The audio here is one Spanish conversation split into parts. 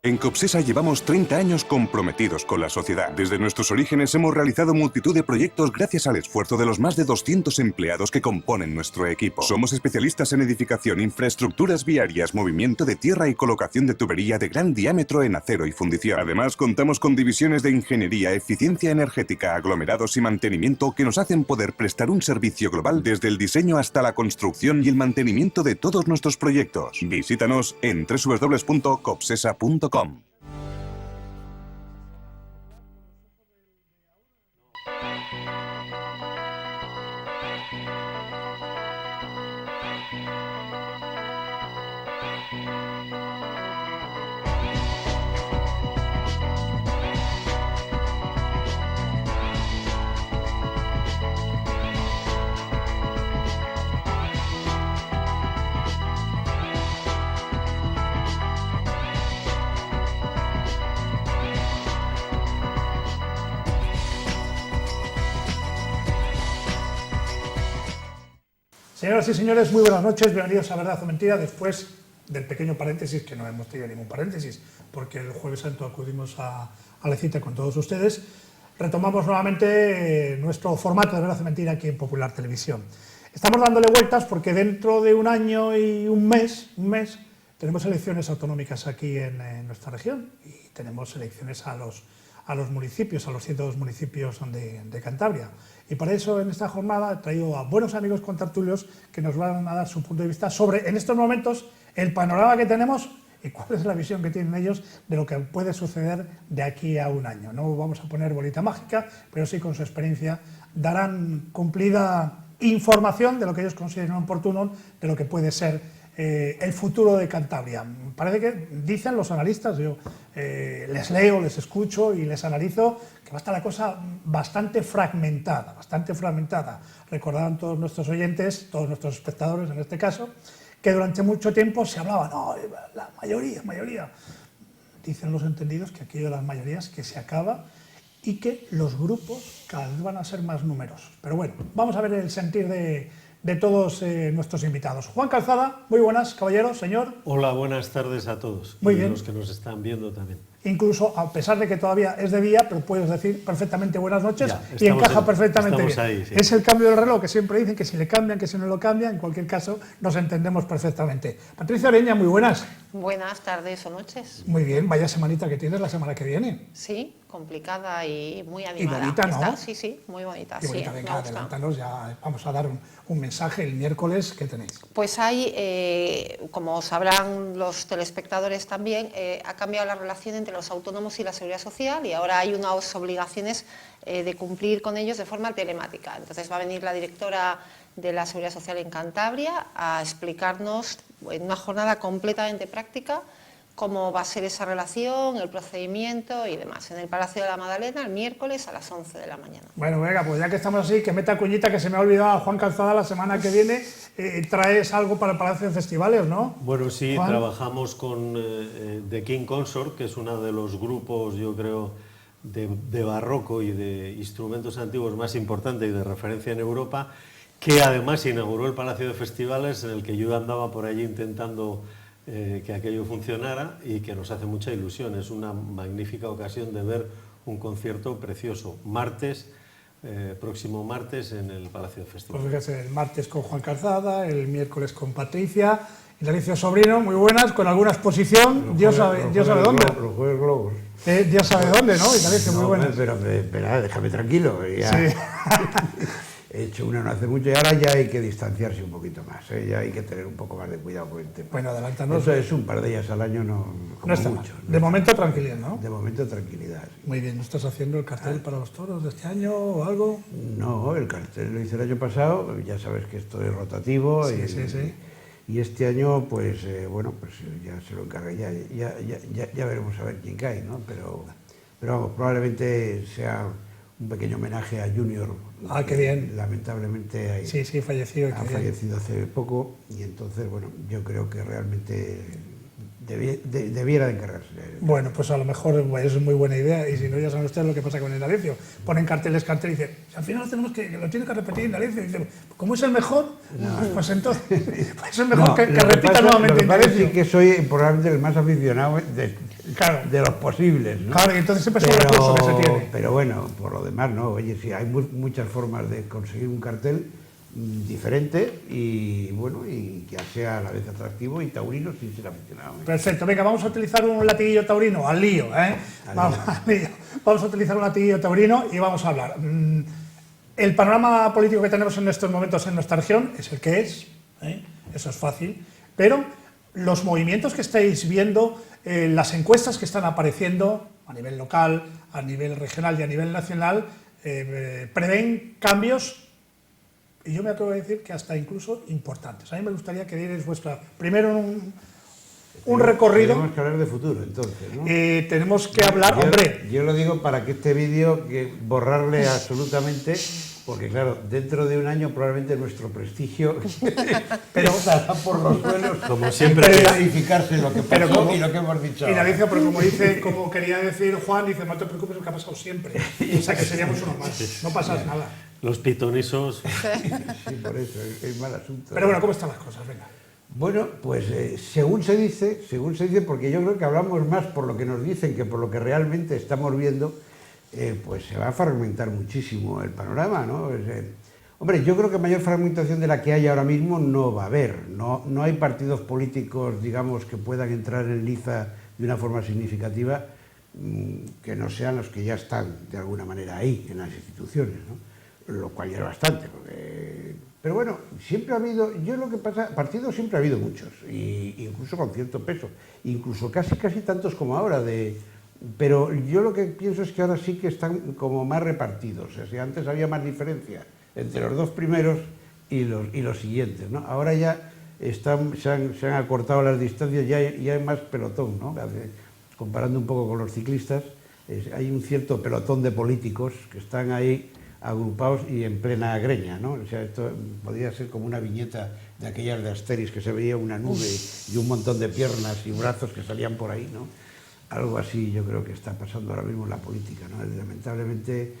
En Copsesa llevamos 30 años comprometidos con la sociedad. Desde nuestros orígenes hemos realizado multitud de proyectos gracias al esfuerzo de los más de 200 empleados que componen nuestro equipo. Somos especialistas en edificación, infraestructuras viarias, movimiento de tierra y colocación de tubería de gran diámetro en acero y fundición. Además, contamos con divisiones de ingeniería, eficiencia energética, aglomerados y mantenimiento que nos hacen poder prestar un servicio global desde el diseño hasta la construcción y el mantenimiento de todos nuestros proyectos. Visítanos en www.copsesa.com. Señoras y señores, muy buenas noches, bienvenidos a Verdad o Mentira, después del pequeño paréntesis, que no hemos tenido ningún paréntesis, porque el Jueves Santo acudimos a la cita con todos ustedes. Retomamos nuevamente nuestro formato de Verdad o Mentira aquí en Popular Televisión. Estamos dándole vueltas porque dentro de un año y un mes, tenemos elecciones autonómicas aquí en nuestra región y tenemos elecciones a los municipios, a los 102 municipios de Cantabria. Y para eso, en esta jornada, he traído a buenos amigos contertulios que nos van a dar su punto de vista sobre, en estos momentos, el panorama que tenemos y cuál es la visión que tienen ellos de lo que puede suceder de aquí a un año. No vamos a poner bolita mágica, pero sí con su experiencia darán cumplida información de lo que ellos consideran oportuno, de lo que puede ser el futuro de Cantabria. Parece que dicen los analistas, yo les leo, les escucho y les analizo, que va a estar la cosa bastante fragmentada. Recordarán todos nuestros oyentes, todos nuestros espectadores en este caso, que durante mucho tiempo se hablaba, no, la mayoría. Dicen los entendidos que aquello de las mayorías que se acaba y que los grupos cada vez van a ser más numerosos. Pero bueno, vamos a ver el sentir de todos nuestros invitados. Juan Calzada, muy buenas, caballero, señor. Hola, buenas tardes a todos. Muy y bien. Los que nos están viendo también. Incluso, a pesar de que todavía es de día, pero puedes decir perfectamente buenas noches y encaja perfectamente bien. Ahí, sí. Es el cambio del reloj que siempre dicen que si le cambian, que si no lo cambian, en cualquier caso nos entendemos perfectamente. Patricia Oreña, muy buenas. Buenas tardes o noches. Muy bien, vaya semanita que tienes la semana que viene. Sí, complicada y muy animada. Y bonita, ¿no? Sí, muy bonita. Qué bonita, sí, venga, adelántanos, ya vamos a dar un mensaje el miércoles, ¿qué tenéis? Pues hay, como sabrán los telespectadores también, ha cambiado la relación entre los autónomos y la Seguridad Social y ahora hay unas obligaciones de cumplir con ellos de forma telemática. Entonces va a venir la directora de la Seguridad Social en Cantabria a explicarnos en una jornada completamente práctica cómo va a ser esa relación, el procedimiento y demás, en el Palacio de la Madalena el miércoles a las 11 de la mañana. Bueno, venga, pues ya que estamos así, que meta cuñita, que se me ha olvidado a Juan Calzada la semana que viene, traes algo para el Palacio de Festivales, ¿no? Bueno, sí, Juan. Trabajamos con The King Consort, que es uno de los grupos, yo creo, de barroco y de instrumentos antiguos más importantes y de referencia en Europa, que además inauguró el Palacio de Festivales, en el que yo andaba por allí intentando que aquello funcionara y que nos hace mucha ilusión. Es una magnífica ocasión de ver un concierto precioso. Próximo martes en el Palacio de Festivales. Pues fíjese, el martes con Juan Calzada, el miércoles con Patricia, Indalecio Sobrino, muy buenas, con alguna exposición, Dios sabe dónde. Los Juegos Globos. Dios sabe dónde, ¿no? Indalecio, muy buenas. Pero déjame tranquilo. Ya. Sí. He hecho una no hace mucho y ahora ya hay que distanciarse un poquito más, ya hay que tener un poco más de cuidado con el tema. Bueno, adelántanos. Eso es un par de días al año, No está mucho. mal. De momento tranquilidad, ¿no? De momento tranquilidad. Sí. Muy bien, ¿no estás haciendo el cartel para los toros de este año o algo? No, el cartel lo hice el año pasado, ya sabes que esto es rotativo. Sí. Y este año, pues bueno, pues ya se lo encargué, ya veremos a ver quién cae, ¿no? Pero vamos, probablemente sea un pequeño homenaje a Junior. Ah, qué bien. Lamentablemente Sí, fallecido. ha fallecido hace poco y entonces, bueno, yo creo que realmente debiera de encargarse. Bueno, pues a lo mejor es muy buena idea y si no, ya saben ustedes lo que pasa con Indalecio. Ponen carteles y dicen, al final lo tiene que repetir Indalecio. Y dicen, ¿cómo es el mejor? No. Pues entonces, pues es mejor que repita nuevamente Indalecio. Indalecio. Sí que soy probablemente el más aficionado Claro. de los posibles, ¿no? Claro, y entonces siempre es un recurso que se tiene. Pero bueno, por lo demás, no. Oye, sí, hay muchas formas de conseguir un cartel diferente y bueno, y que sea a la vez atractivo y taurino sin ser aficionado. Perfecto, venga, vamos a utilizar un latiguillo taurino, al lío, ¿eh? Al lío. Vamos a utilizar un latiguillo taurino y vamos a hablar. El panorama político que tenemos en estos momentos en nuestra región es el que es, ¿eh? Eso es fácil, pero los movimientos que estáis viendo, las encuestas que están apareciendo a nivel local, a nivel regional y a nivel nacional, prevén cambios, y yo me atrevo a decir que hasta incluso importantes. A mí me gustaría que dierais primero un recorrido. Tenemos que hablar de futuro, entonces, ¿no? Tenemos que hablar, hombre. Yo lo digo para que este vídeo, que borrarle absolutamente, porque claro, dentro de un año probablemente nuestro prestigio pero estará por los suelos, como siempre. Hay que verificarse lo que pasó y lo que hemos dicho. Y la dice, pero como quería decir Juan, dice, no te preocupes, lo que ha pasado siempre. O sea, que seríamos uno más, no pasa nada. Los pitonisos. Sí, por eso, es mal asunto. Pero bueno, ¿cómo están las cosas? Venga. Bueno, pues según se dice, porque yo creo que hablamos más por lo que nos dicen que por lo que realmente estamos viendo, pues se va a fragmentar muchísimo el panorama, ¿no? Hombre, yo creo que mayor fragmentación de la que hay ahora mismo no va a haber. No hay partidos políticos, digamos, que puedan entrar en liza de una forma significativa que no sean los que ya están, de alguna manera, ahí, en las instituciones, ¿no? Lo cual ya es bastante, pero bueno, siempre ha habido, partidos siempre ha habido muchos, incluso con cierto peso, incluso casi tantos como ahora, pero yo lo que pienso es que ahora sí que están como más repartidos, o sea, antes había más diferencia entre los dos primeros y los siguientes, ¿no? Ahora ya se han acortado las distancias, ya hay más pelotón, ¿no? Comparando un poco con los ciclistas, hay un cierto pelotón de políticos que están ahí agrupados y en plena greña, ¿no? O sea, esto podría ser como una viñeta de aquellas de Asterix, que se veía una nube y un montón de piernas y brazos que salían por ahí, ¿no? Algo así yo creo que está pasando ahora mismo en la política, ¿no? Lamentablemente,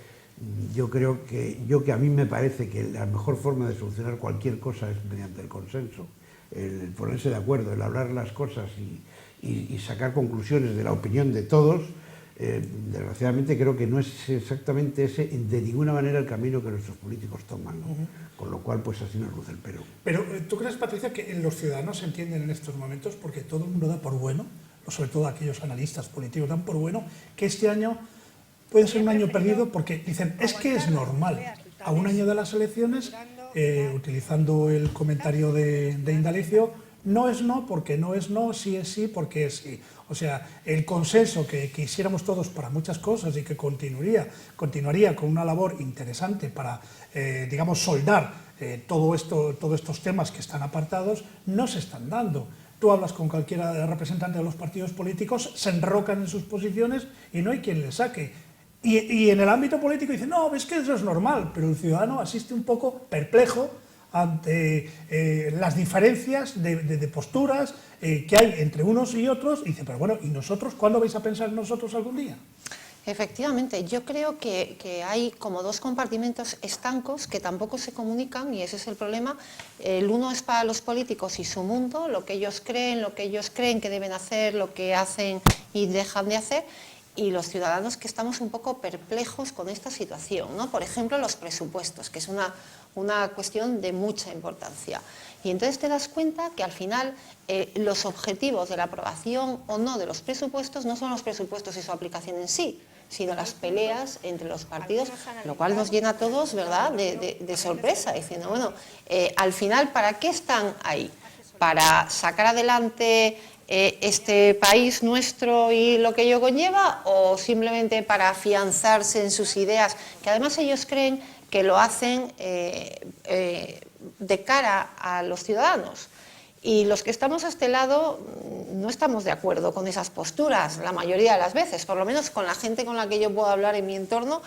yo creo que a mí me parece que la mejor forma de solucionar cualquier cosa es mediante el consenso, el ponerse de acuerdo, el hablar las cosas y sacar conclusiones de la opinión de todos. Desgraciadamente creo que no es exactamente ese de ninguna manera el camino que nuestros políticos toman, ¿no? Con lo cual pues así nos luce el Perú. Pero ¿tú crees, Patricia, que los ciudadanos se entienden en estos momentos porque todo el mundo da por bueno, o sobre todo aquellos analistas políticos dan por bueno, que este año puede ser un año perdido porque dicen, es que es normal, a un año de las elecciones, utilizando el comentario de Indalecio, no es no porque no es no, sí es sí porque es sí. O sea, el consenso que quisiéramos todos para muchas cosas y que continuaría con una labor interesante para, digamos, soldar todos estos temas que están apartados, no se están dando. Tú hablas con cualquiera representante de los partidos políticos, se enrocan en sus posiciones y no hay quien les saque. Y en el ámbito político dicen, no, es que eso es normal, pero el ciudadano asiste un poco perplejo ante las diferencias de posturas que hay entre unos y otros, y dice, pero bueno, ¿y nosotros? ¿Cuándo vais a pensar en nosotros algún día? Efectivamente, yo creo que hay como dos compartimentos estancos que tampoco se comunican y ese es el problema. El uno es para los políticos y su mundo, lo que ellos creen que deben hacer, lo que hacen y dejan de hacer, y los ciudadanos que estamos un poco perplejos con esta situación, ¿no? Por ejemplo, los presupuestos, que es una cuestión de mucha importancia. Y entonces te das cuenta que al final los objetivos de la aprobación o no de los presupuestos no son los presupuestos y su aplicación en sí, sino las peleas entre los partidos, lo cual nos llena a todos, ¿verdad?, de sorpresa, diciendo, bueno, al final, ¿para qué están ahí? ¿Para sacar adelante este país nuestro y lo que ello conlleva, o simplemente para afianzarse en sus ideas, que además ellos creen que lo hacen de cara a los ciudadanos? Y los que estamos a este lado no estamos de acuerdo con esas posturas la mayoría de las veces, por lo menos con la gente con la que yo puedo hablar en mi entorno,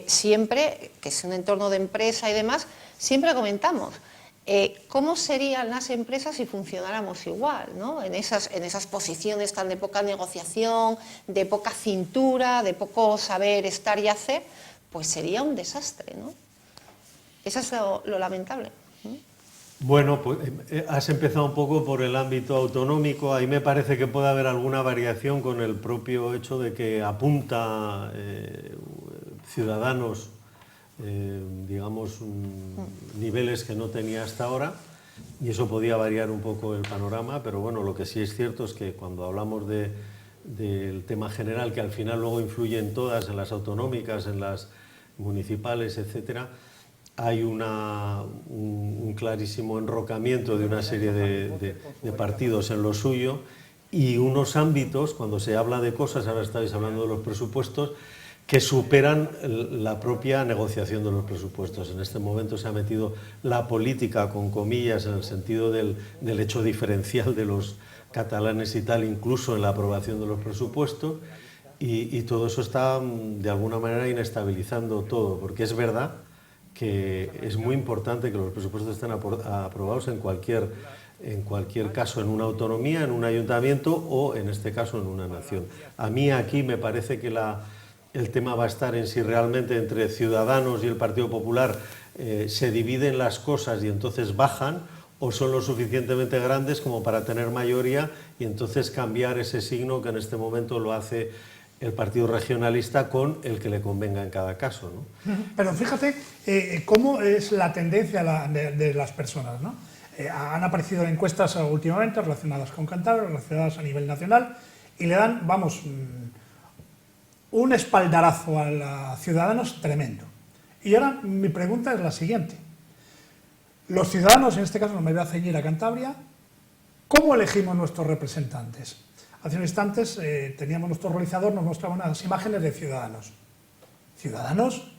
siempre, que es un entorno de empresa y demás, siempre comentamos cómo serían las empresas si funcionáramos igual, ¿no? En esas posiciones tan de poca negociación, de poca cintura, de poco saber estar y hacer, pues sería un desastre, ¿no? Eso es lo lamentable. Bueno, pues has empezado un poco por el ámbito autonómico. Ahí me parece que puede haber alguna variación con el propio hecho de que apunta Ciudadanos, digamos, niveles que no tenía hasta ahora, y eso podía variar un poco el panorama, pero bueno, lo que sí es cierto es que cuando hablamos del tema general, que al final luego influye en todas, en las autonómicas, en las municipales, etcétera, hay un clarísimo enrocamiento de una serie de partidos en lo suyo, y unos ámbitos, cuando se habla de cosas, ahora estáis hablando de los presupuestos, que superan la propia negociación de los presupuestos. En este momento se ha metido la política, con comillas, en el sentido del hecho diferencial de los catalanes y tal, incluso en la aprobación de los presupuestos, y todo eso está de alguna manera inestabilizando todo, porque es verdad que es muy importante que los presupuestos estén aprobados en cualquier caso, en una autonomía, en un ayuntamiento o, en este caso, en una nación. A mí aquí me parece que el tema va a estar en si realmente entre Ciudadanos y el Partido Popular se dividen las cosas y entonces bajan, o son lo suficientemente grandes como para tener mayoría y entonces cambiar ese signo que en este momento lo hace el Partido Regionalista con el que le convenga en cada caso, ¿no? Pero fíjate cómo es la tendencia de las personas, ¿no? Han aparecido encuestas últimamente relacionadas con Cantabria, relacionadas a nivel nacional, y le dan, vamos, un espaldarazo a los ciudadanos tremendo. Y ahora mi pregunta es la siguiente. Los ciudadanos, en este caso no me voy a ceñir a Cantabria, ¿cómo elegimos nuestros representantes? Hace unos instantes teníamos nuestro realizador, nos mostraba unas imágenes de ciudadanos. Ciudadanos,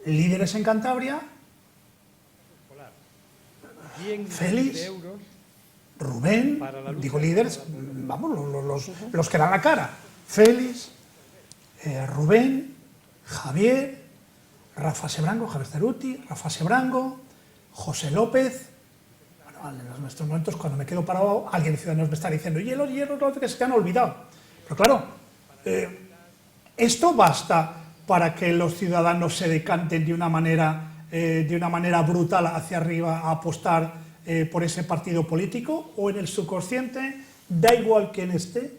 líderes en Cantabria, Félix, Rubén, digo líderes, vamos, los que dan la cara. Félix, Rubén, Javier, Rafa Sebrango, Javier Ceruti, Rafa Sebrango, José López. Bueno, en nuestros momentos, cuando me quedo parado, alguien de Ciudadanos me está diciendo, y los que se han olvidado. Pero claro, esto basta para que los ciudadanos se decanten de una manera brutal hacia arriba a apostar por ese partido político, o en el subconsciente da igual quién esté,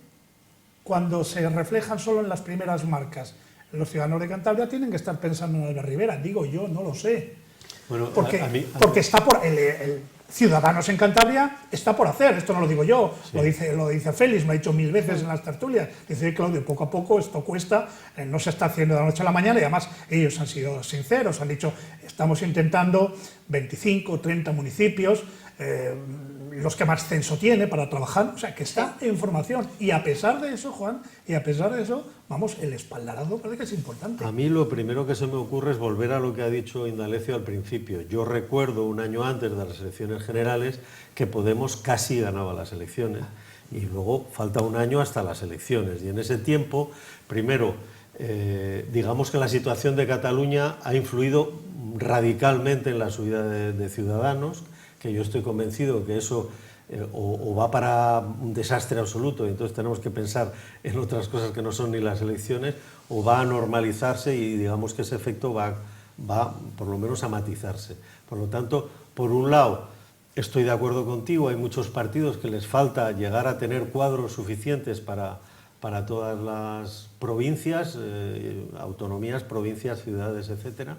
cuando se reflejan solo en las primeras marcas. Los ciudadanos de Cantabria tienen que estar pensando en Albert Rivera, digo yo, no lo sé. Bueno, porque está por el Ciudadanos en Cantabria está por hacer, esto no lo digo yo, sí. lo dice Félix, me ha dicho 1000 veces en las tertulias, dice Claudio, poco a poco esto cuesta, no se está haciendo de la noche a la mañana, y además ellos han sido sinceros, han dicho, estamos intentando 25, 30 municipios, los que más censo tiene para trabajar, o sea, que está en formación, y a pesar de eso, Juan, vamos, el espaldarazo parece que es importante. A mí lo primero que se me ocurre es volver a lo que ha dicho Indalecio al principio. Yo recuerdo un año antes de las elecciones generales que Podemos casi ganaba las elecciones, y luego falta un año hasta las elecciones, y en ese tiempo, primero, digamos que la situación de Cataluña ha influido radicalmente en la subida de Ciudadanos, que yo estoy convencido que eso o va para un desastre absoluto, y entonces tenemos que pensar en otras cosas que no son ni las elecciones, o va a normalizarse y digamos que ese efecto va por lo menos a matizarse. Por lo tanto, por un lado, estoy de acuerdo contigo, hay muchos partidos que les falta llegar a tener cuadros suficientes para todas las provincias, autonomías, provincias, ciudades, etcétera.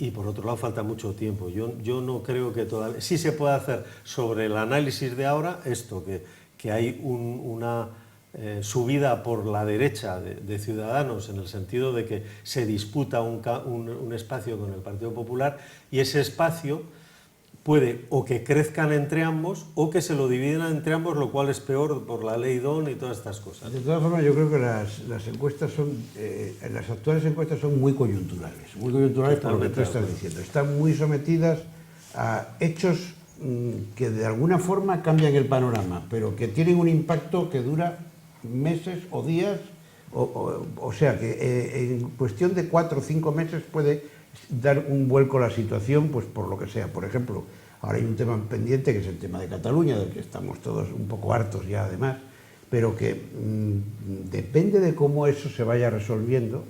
Y por otro lado falta mucho tiempo. Yo no creo que todavía... Sí se puede hacer sobre el análisis de ahora esto, que hay una subida por la derecha de Ciudadanos, en el sentido de que se disputa un espacio con el Partido Popular, y ese espacio puede o que crezcan entre ambos o que se lo dividen entre ambos, lo cual es peor por la ley DON y todas estas cosas. De todas formas, yo creo que las encuestas las actuales encuestas son muy coyunturales por lo que tú estás diciendo. Están muy sometidas a hechos que de alguna forma cambian el panorama, pero que tienen un impacto que dura meses o días, o sea que en cuestión de 4 o 5 meses puede dar un vuelco a la situación, pues por lo que sea. Por ejemplo, ahora hay un tema pendiente que es el tema de Cataluña, del que estamos todos un poco hartos ya además, pero que depende de cómo eso se vaya resolviendo,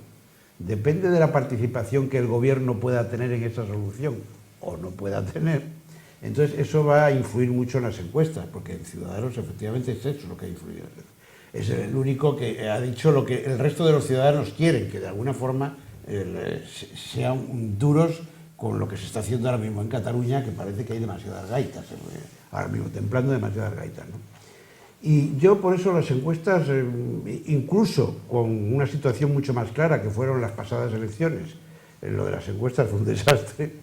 depende de la participación que el gobierno pueda tener en esa solución o no pueda tener, Entonces eso va a influir mucho en las encuestas, porque en Ciudadanos efectivamente es eso lo que ha influido. Es el único que ha dicho lo que el resto de los ciudadanos quieren, que de alguna forma sean duros con lo que se está haciendo ahora mismo en Cataluña, que parece que hay demasiadas gaitas, ahora mismo templando demasiadas gaitas, ¿no? Y yo por eso las encuestas, incluso con una situación mucho más clara que fueron las pasadas elecciones, lo de las encuestas fue un desastre.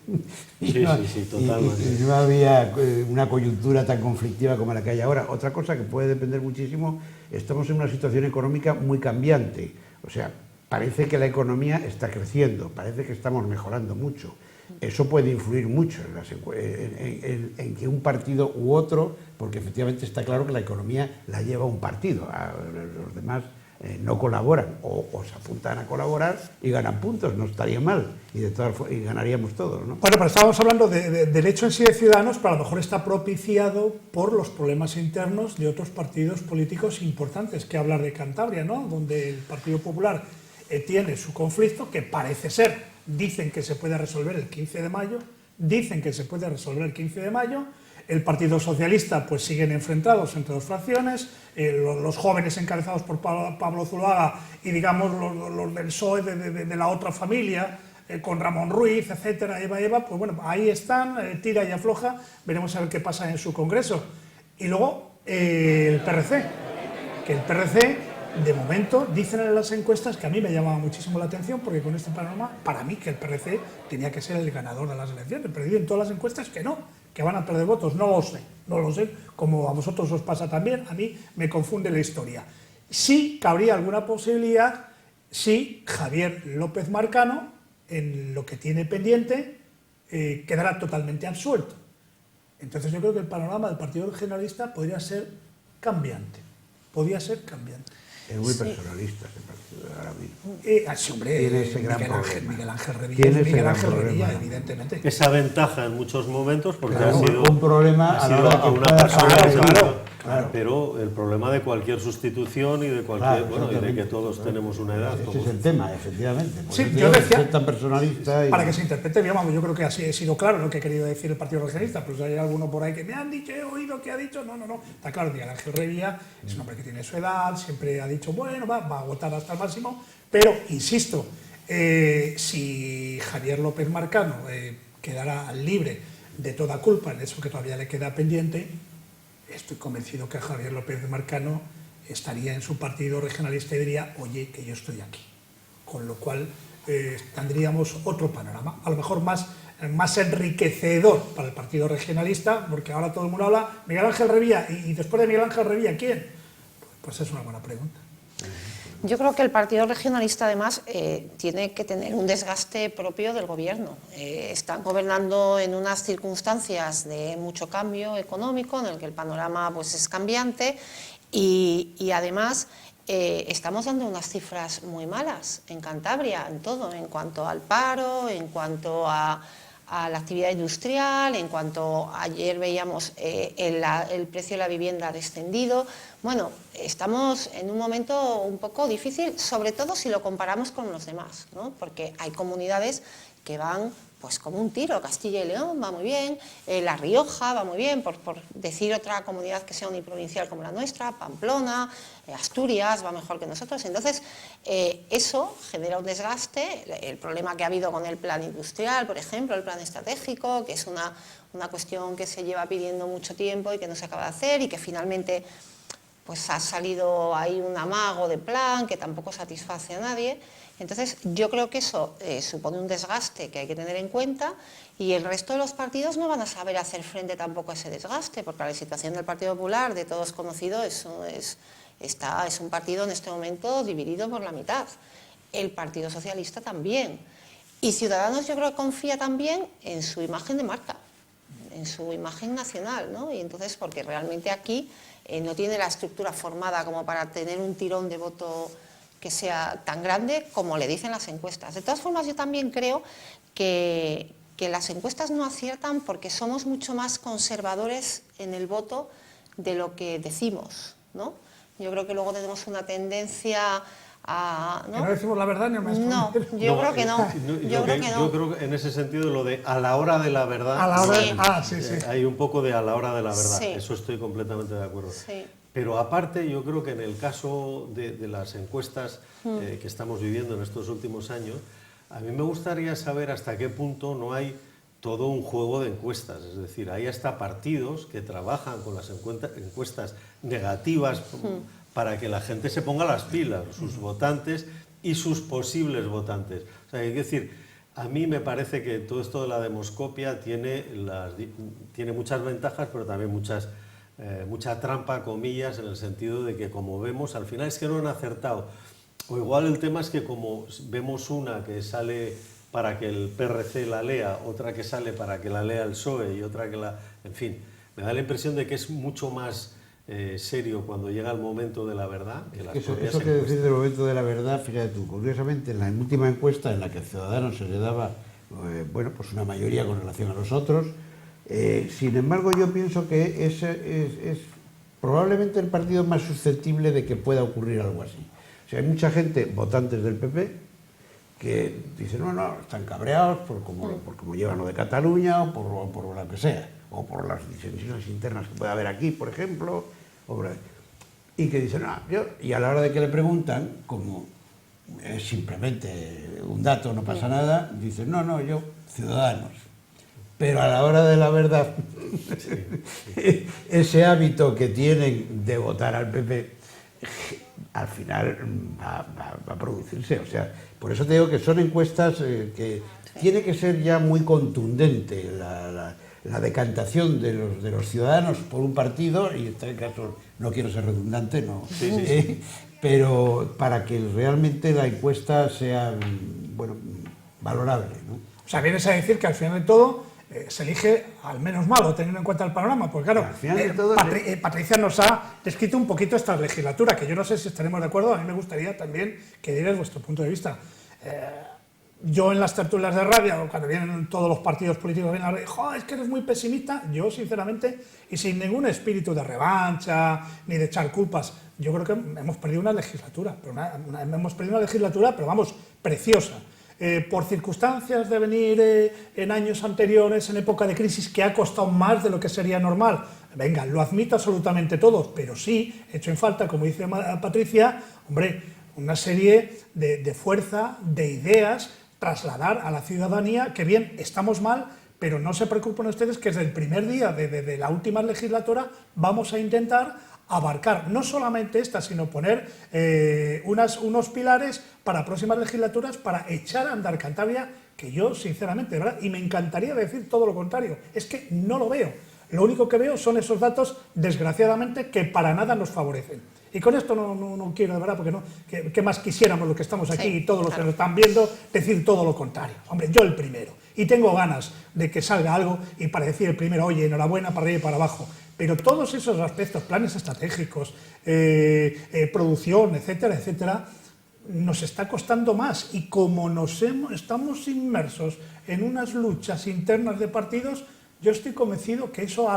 Sí, totalmente. Y no había una coyuntura tan conflictiva como la que hay ahora. Otra cosa que puede depender muchísimo, estamos en una situación económica muy cambiante. O sea, parece que la economía está creciendo, parece que estamos mejorando mucho. Eso puede influir mucho en que un partido u otro, porque efectivamente está claro que la economía la lleva un partido, los demás no colaboran o se apuntan a colaborar y ganan puntos, no estaría mal y ganaríamos todos, ¿no? Bueno, pero estábamos hablando del hecho en sí de Ciudadanos, pero a lo mejor está propiciado por los problemas internos de otros partidos políticos importantes, que hablar de Cantabria, ¿no? Donde el Partido Popular tiene su conflicto, que parece ser, dicen que se puede resolver el 15 de mayo, el Partido Socialista pues siguen enfrentados entre dos fracciones, los jóvenes encabezados por Pablo Zuloaga y digamos los del PSOE de la otra familia, con Ramón Ruiz, etcétera, Eva, pues bueno, ahí están, tira y afloja, veremos a ver qué pasa en su congreso. Y luego el PRC, que el PRC de momento dicen en las encuestas, que a mí me llamaba muchísimo la atención, porque con este panorama, para mí que el PRC tenía que ser el ganador de las elecciones, pero dicen todas las encuestas que no, que van a perder votos, no lo sé, como a vosotros os pasa también, a mí me confunde la historia. Sí cabría alguna posibilidad si Javier López Marcano, en lo que tiene pendiente, quedará totalmente absuelto. Entonces yo creo que el panorama del Partido Regionalista podría ser cambiante, Es muy personalista ese partido ahora mismo. Sí, hombre, Tiene ese gran problema. Miguel Ángel Revilla, evidentemente. Esa ventaja en muchos momentos, porque Claro, ha sido un problema a la hora que una pueda persona sacar que el ha claro. pero el problema de cualquier sustitución y de cualquier, Claro, y de que todos tenemos una edad. Ese es el tema, efectivamente. Por Sí, eso yo decía, ser tan personalista y... para que se interprete bien, vamos, yo creo que así he sido claro lo que he querido decir el Partido Regionalista, pues hay alguno por ahí que me han dicho, he oído que ha dicho, no, está claro, Miguel Ángel Revilla es un hombre que tiene su edad, siempre ha dicho, bueno, va a agotar hasta el máximo, pero, insisto, si Javier López Marcano quedara libre de toda culpa en eso que todavía le queda pendiente, estoy convencido que Javier López Marcano estaría en su partido regionalista y diría, oye, que yo estoy aquí. Con lo cual tendríamos otro panorama, a lo mejor más enriquecedor para el partido regionalista, porque ahora todo el mundo habla Miguel Ángel Revilla, y después de Miguel Ángel Revilla, ¿quién? Pues es una buena pregunta. Yo creo que el Partido Regionalista, además, tiene que tener un desgaste propio del gobierno. Están gobernando en unas circunstancias de mucho cambio económico, en el que el panorama pues, es cambiante y además estamos dando unas cifras muy malas en Cantabria, en todo, en cuanto al paro, en cuanto a la actividad industrial, en cuanto ayer veíamos el precio de la vivienda descendido. Bueno, estamos en un momento un poco difícil, sobre todo si lo comparamos con los demás, ¿no? Porque hay comunidades que van pues como un tiro. Castilla y León va muy bien, La Rioja va muy bien, por decir otra comunidad que sea uniprovincial como la nuestra, Pamplona, Asturias va mejor que nosotros. Entonces, eso genera un desgaste. El problema que ha habido con el plan industrial, por ejemplo, el plan estratégico, que es una cuestión que se lleva pidiendo mucho tiempo y que no se acaba de hacer y que finalmente pues ha salido ahí un amago de plan que tampoco satisface a nadie. Entonces, yo creo que eso supone un desgaste que hay que tener en cuenta y el resto de los partidos no van a saber hacer frente tampoco a ese desgaste, porque la situación del Partido Popular, de todos conocido, es un partido en este momento dividido por la mitad. El Partido Socialista también. Y Ciudadanos yo creo que confía también en su imagen de marca, en su imagen nacional, ¿no? Y entonces, porque realmente aquí no tiene la estructura formada como para tener un tirón de voto que sea tan grande como le dicen las encuestas. De todas formas, yo también creo que las encuestas no aciertan porque somos mucho más conservadores en el voto de lo que decimos, ¿no? Yo creo que luego tenemos una tendencia ¿Que no decimos la verdad ni el maestro? No, yo creo que no. Yo creo que en ese sentido lo de a la hora de la verdad, A la hora Sí. sí. hay un poco de a la hora de la verdad, Sí. eso estoy completamente de acuerdo. Sí. Pero aparte, yo creo que en el caso de las encuestas que estamos viviendo en estos últimos años, a mí me gustaría saber hasta qué punto no hay todo un juego de encuestas. Es decir, hay hasta partidos que trabajan con las encuestas negativas para que la gente se ponga las pilas, sus votantes y sus posibles votantes. O sea, hay que decir, a mí me parece que todo esto de la demoscopia tiene muchas ventajas, pero también mucha trampa, comillas, en el sentido de que, como vemos, al final es que no han acertado. O igual el tema es que como vemos una que sale para que el PRC la lea, otra que sale para que la lea el PSOE y otra que la... En fin, me da la impresión de que es mucho más serio cuando llega el momento de la verdad que las propias Eso que encuestas. decir del momento de la verdad, fíjate tú, curiosamente en la última encuesta en la que a Ciudadanos se le daba bueno, pues una mayoría con relación a los otros, sin embargo yo pienso que es probablemente el partido más susceptible de que pueda ocurrir algo así. O sea, hay mucha gente, votantes del PP, que dicen, no, están cabreados por cómo llevan lo de Cataluña o por lo que sea, o por las disensiones internas que puede haber aquí, por ejemplo, y que dicen, y a la hora de que le preguntan, como es simplemente un dato, no pasa nada, dicen, no, yo, Ciudadanos. Pero a la hora de la verdad, ese hábito que tienen de votar al PP, al final va a producirse. O sea, por eso te digo que son encuestas que tiene que ser ya muy contundente la decantación de los ciudadanos por un partido, y en este caso no quiero ser redundante, no, pero para que realmente la encuesta sea bueno, valorable, ¿no? O sea, vienes a decir que al final de todo se elige al menos malo, teniendo en cuenta el panorama, porque claro, Al final de todo, Patricia nos ha descrito un poquito esta legislatura, que yo no sé si estaremos de acuerdo. A mí me gustaría también que dierais vuestro punto de vista. Yo en las tertulias de radio, cuando vienen todos los partidos políticos, vienen a hablar, es que eres muy pesimista. Yo, sinceramente, y sin ningún espíritu de revancha, ni de echar culpas, yo creo que hemos perdido una legislatura, pero vamos, preciosa. Por circunstancias de venir en años anteriores, en época de crisis, que ha costado más de lo que sería normal. Venga, lo admito absolutamente todos, pero sí, hecho en falta, como dice Patricia, hombre, una serie de fuerza, de ideas, trasladar a la ciudadanía que bien, estamos mal, pero no se preocupen ustedes que desde el primer día de la última legislatura vamos a intentar abarcar no solamente esta, sino poner unos pilares para próximas legislaturas para echar a andar Cantabria, que yo sinceramente, de verdad, y me encantaría decir todo lo contrario, es que no lo veo. Lo único que veo son esos datos, desgraciadamente, que para nada nos favorecen. Y con esto no quiero, de verdad, porque no, que más quisiéramos los que estamos aquí y todos los que nos están viendo, decir todo lo contrario. Hombre, yo el primero. Y tengo ganas de que salga algo y para decir el primero, oye, enhorabuena, para arriba y para abajo. Pero todos esos aspectos, planes estratégicos, producción, etcétera, etcétera, nos está costando más. Y como estamos inmersos en unas luchas internas de partidos, yo estoy convencido que eso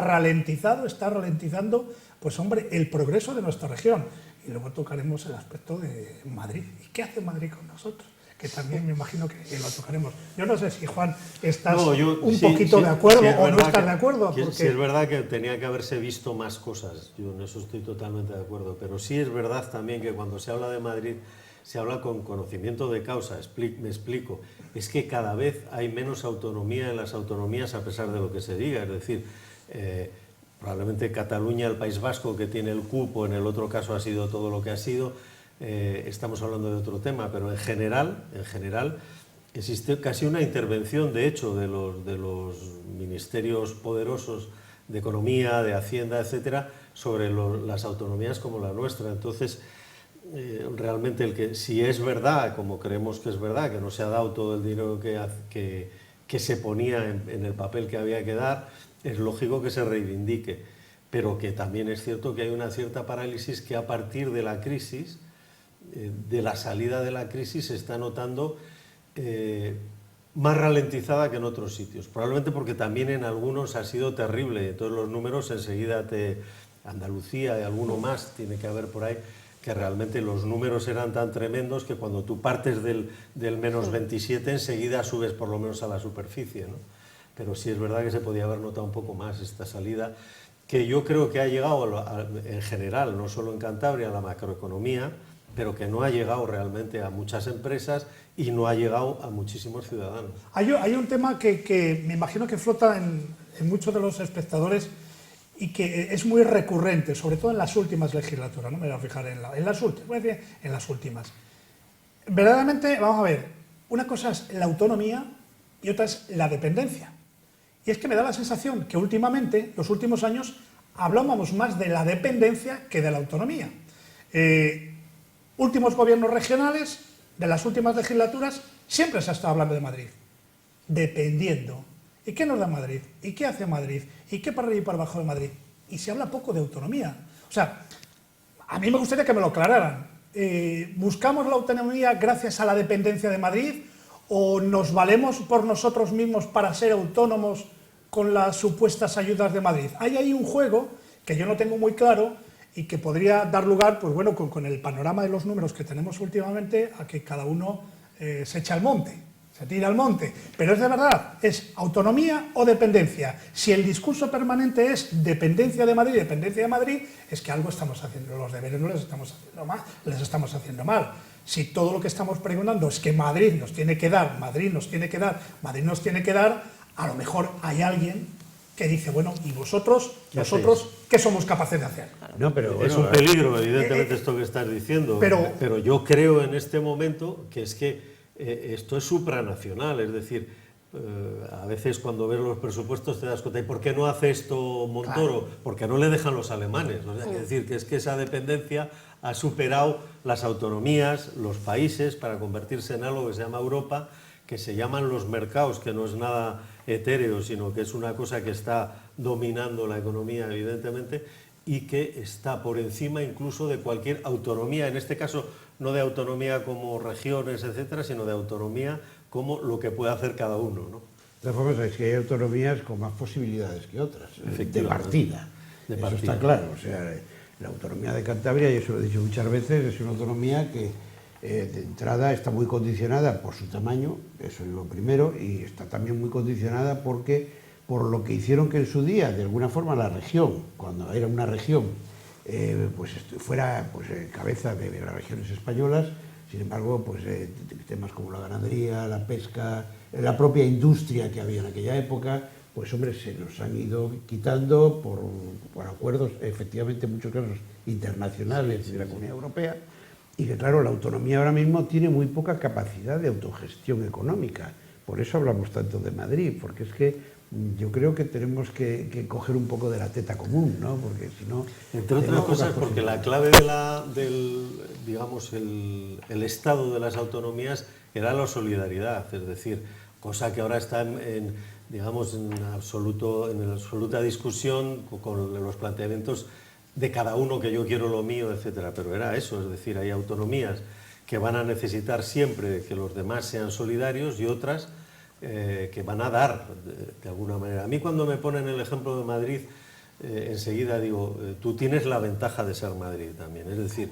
está ralentizando, pues hombre, el progreso de nuestra región. Y luego tocaremos el aspecto de Madrid. ¿Y qué hace Madrid con nosotros? Que también me imagino que lo tocaremos. Yo no sé si, Juan, estás un poquito de acuerdo o no estás de acuerdo. Porque... Sí, es verdad que tenía que haberse visto más cosas, yo en eso estoy totalmente de acuerdo, pero sí es verdad también que cuando se habla de Madrid, se habla con conocimiento de causa. Me explico, es que cada vez hay menos autonomía en las autonomías a pesar de lo que se diga, es decir, probablemente Cataluña, el País Vasco, que tiene el cupo, en el otro caso ha sido todo lo que ha sido. Estamos hablando de otro tema, pero en general existe casi una intervención, de hecho, de los ministerios poderosos de Economía, de Hacienda, etcétera, sobre las autonomías como la nuestra. Entonces, realmente si es verdad, como creemos que es verdad, que no se ha dado todo el dinero que se ponía en el papel que había que dar, es lógico que se reivindique, pero que también es cierto que hay una cierta parálisis que a partir de la crisis, de la salida de la crisis, se está notando más ralentizada que en otros sitios. Probablemente porque también en algunos ha sido terrible. Todos los números enseguida Andalucía y alguno más tiene que haber por ahí. que realmente los números eran tan tremendos que cuando tú partes del menos 27 enseguida subes por lo menos a la superficie, ¿no? Pero sí es verdad que se podía haber notado un poco más esta salida, que yo creo que ha llegado en general, no solo en Cantabria, a la macroeconomía, pero que no ha llegado realmente a muchas empresas y no ha llegado a muchísimos ciudadanos. Hay un tema que me imagino que flota en muchos de los espectadores y que es muy recurrente, sobre todo en las últimas legislaturas, no me voy a fijar en las últimas, voy a decir en las últimas. Verdaderamente, vamos a ver, una cosa es la autonomía y otra es la dependencia. Y es que me da la sensación que últimamente, los últimos años, hablábamos más de la dependencia que de la autonomía. Últimos gobiernos regionales, de las últimas legislaturas, siempre se ha estado hablando de Madrid, dependiendo. ¿Y qué nos da Madrid? ¿Y qué hace Madrid? ¿Y qué para arriba y para abajo de Madrid? Y se habla poco de autonomía. O sea, a mí me gustaría que me lo aclararan. ¿Buscamos la autonomía gracias a la dependencia de Madrid o nos valemos por nosotros mismos para ser autónomos con las supuestas ayudas de Madrid? Hay ahí un juego que yo no tengo muy claro y que podría dar lugar, pues bueno, con el panorama de los números que tenemos últimamente, a que cada uno se echa al monte. Se tira al monte, pero es de verdad, es autonomía o dependencia. Si el discurso permanente es dependencia de Madrid, es que algo estamos haciendo, los deberes no les estamos haciendo mal, les estamos haciendo mal. Si todo lo que estamos preguntando es que Madrid nos tiene que dar, a lo mejor hay alguien que dice, bueno, ¿y nosotros qué somos capaces de hacer? No, pero es un peligro, evidentemente, esto que estás diciendo, pero yo creo en este momento que es que esto es supranacional, es decir, a veces cuando ves los presupuestos te das cuenta, ¿y por qué no hace esto Montoro? Claro. Porque no le dejan los alemanes, o sea, que decir que es que esa dependencia ha superado las autonomías, los países, para convertirse en algo que se llama Europa, que se llaman los mercados, que no es nada etéreo, sino que es una cosa que está dominando la economía, evidentemente, y que está por encima incluso de cualquier autonomía, en este caso no de autonomía como regiones, etcétera, sino de autonomía como lo que puede hacer cada uno, ¿no? De todas formas, es que hay autonomías con más posibilidades que otras, de partida. Eso está claro. O sea, la autonomía de Cantabria, y eso lo he dicho muchas veces, es una autonomía que de entrada está muy condicionada por su tamaño, eso es lo primero, y está también muy condicionada por lo que hicieron que en su día, de alguna forma, la región, cuando era una región, pues fuera cabeza de las regiones españolas. Sin embargo, pues temas como la ganadería, la pesca, la propia industria que había en aquella época, pues hombre, se nos han ido quitando por acuerdos, efectivamente en muchos casos internacionales de la Comunidad Europea, y que claro, la autonomía ahora mismo tiene muy poca capacidad de autogestión económica. Por eso hablamos tanto de Madrid, porque es que yo creo que tenemos que coger un poco de la teta común, ¿no? Porque si no... Entre otras cosas, porque la clave del digamos, el estado de las autonomías era la solidaridad, es decir, cosa que ahora está digamos, en absoluta discusión con los planteamientos de cada uno, que yo quiero lo mío, etcétera. Pero era eso, es decir, hay autonomías que van a necesitar siempre que los demás sean solidarios y otras que van a dar de alguna manera. A mí cuando me ponen el ejemplo de Madrid, enseguida digo, tú tienes la ventaja de ser Madrid también. Es decir,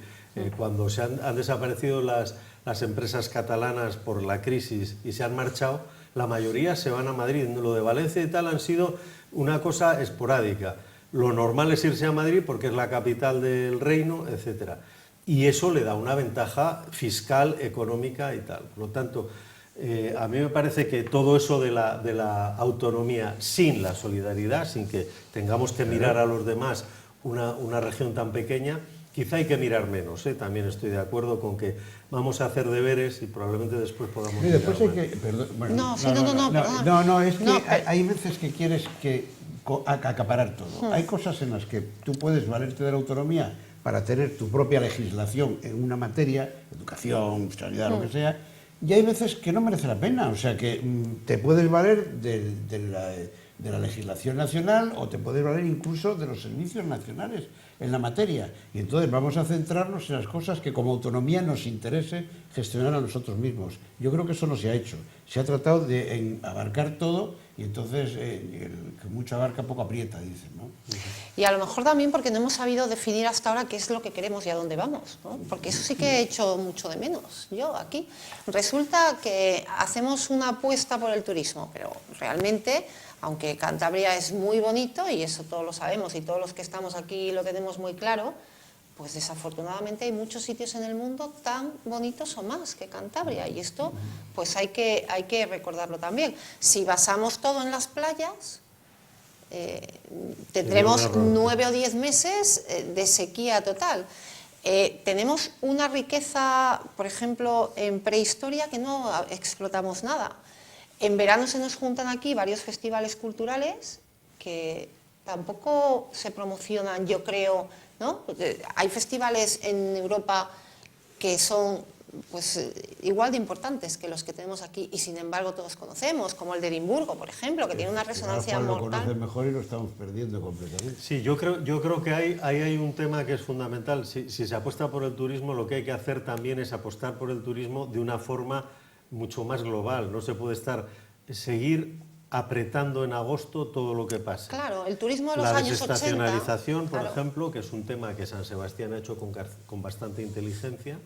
cuando han desaparecido las empresas catalanas por la crisis y se han marchado, la mayoría se van a Madrid. Lo de Valencia y tal han sido una cosa esporádica. Lo normal es irse a Madrid porque es la capital del reino, etcétera. Y eso le da una ventaja fiscal, económica y tal. Por lo tanto, a mí me parece que todo eso de la autonomía sin la solidaridad, sin que tengamos que mirar a los demás una región tan pequeña, quizá hay que mirar menos, ¿eh? También estoy de acuerdo con que vamos a hacer deberes y probablemente después podamos mirar más. Es que hay veces que quieres acaparar todo. Hay cosas en las que tú puedes valerte de la autonomía para tener tu propia legislación en una materia, educación, sanidad, lo que sea, y hay veces que no merece la pena, o sea que te puedes valer de la legislación nacional o te puedes valer incluso de los servicios nacionales en la materia. Y entonces vamos a centrarnos en las cosas que como autonomía nos interese gestionar a nosotros mismos. Yo creo que eso no se ha hecho. Se ha tratado de abarcar todo y entonces que mucho abarca poco aprieta, dicen, ¿no? Y a lo mejor también porque no hemos sabido definir hasta ahora qué es lo que queremos y a dónde vamos, ¿no? Porque eso sí que he hecho mucho de menos yo aquí. Resulta que hacemos una apuesta por el turismo, pero realmente, aunque Cantabria es muy bonito, y eso todos lo sabemos y todos los que estamos aquí lo tenemos muy claro, pues desafortunadamente hay muchos sitios en el mundo tan bonitos o más que Cantabria, y esto pues hay que recordarlo también. Si basamos todo en las playas, tendremos 9 o 10 meses de sequía total. Tenemos una riqueza, por ejemplo, en prehistoria que no explotamos nada. En verano se nos juntan aquí varios festivales culturales que tampoco se promocionan, yo creo, ¿no? Hay festivales en Europa que son pues igual de importantes que los que tenemos aquí y sin embargo todos conocemos, como el de Edimburgo, por ejemplo, que tiene una resonancia Juan lo mortal. conoce mejor y lo estamos perdiendo completamente. Sí, yo creo que ahí hay un tema que es fundamental. Si se apuesta por el turismo, lo que hay que hacer también es apostar por el turismo de una forma mucho más global. No se puede seguir apretando en agosto todo lo que pasa. Claro, el turismo de los la años 80... La desestacionalización, por claro. ejemplo, que es un tema que San Sebastián ha hecho con bastante inteligencia.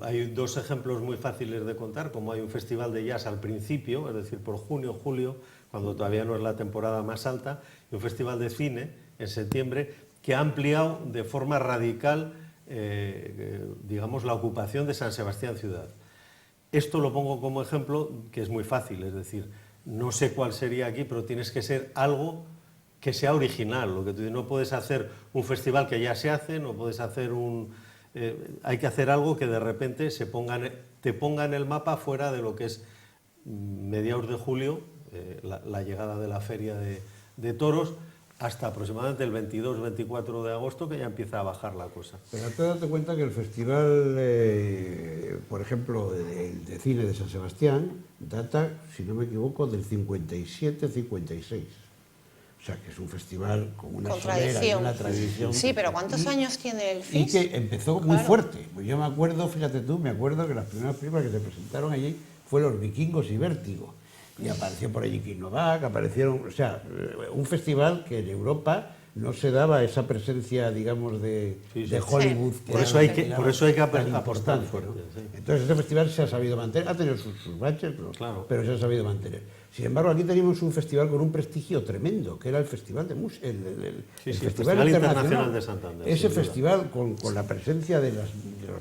Hay dos ejemplos muy fáciles de contar, como hay un festival de jazz al principio, es decir, por junio, julio, cuando todavía no es la temporada más alta, y un festival de cine en septiembre, que ha ampliado de forma radical, digamos, la ocupación de San Sebastián ciudad. Esto lo pongo como ejemplo, que es muy fácil, es decir, no sé cuál sería aquí, pero tienes que ser algo que sea original. Lo que tú dices, no puedes hacer un festival que ya se hace, no puedes hacer hay que hacer algo que de repente te ponga en el mapa fuera de lo que es mediados de julio, la llegada de la feria de toros, hasta aproximadamente el 22-24 de agosto, que ya empieza a bajar la cosa. Pero te das cuenta que el festival, por ejemplo, de cine de San Sebastián, data, si no me equivoco, del 57-56. O sea, que es un festival con una solera y una tradición. Sí, pero ¿cuántos años tiene el FIS? Y que empezó muy fuerte. Pues yo me acuerdo, fíjate tú, que las primeras películas que se presentaron allí fue Los Vikingos y Vértigo. Y apareció por allí King Novak, aparecieron, o sea, un festival que en Europa no se daba esa presencia, digamos, de Hollywood. Sí. Por eso hay que apostar fuerte. ¿no? Sí. Entonces ese festival se ha sabido mantener, ha tenido sus baches, Claro. pero se ha sabido mantener. Sin embargo, aquí teníamos un festival con un prestigio tremendo, que era el Festival de Música, el Festival Internacional de Santander. Ese festival con la presencia de las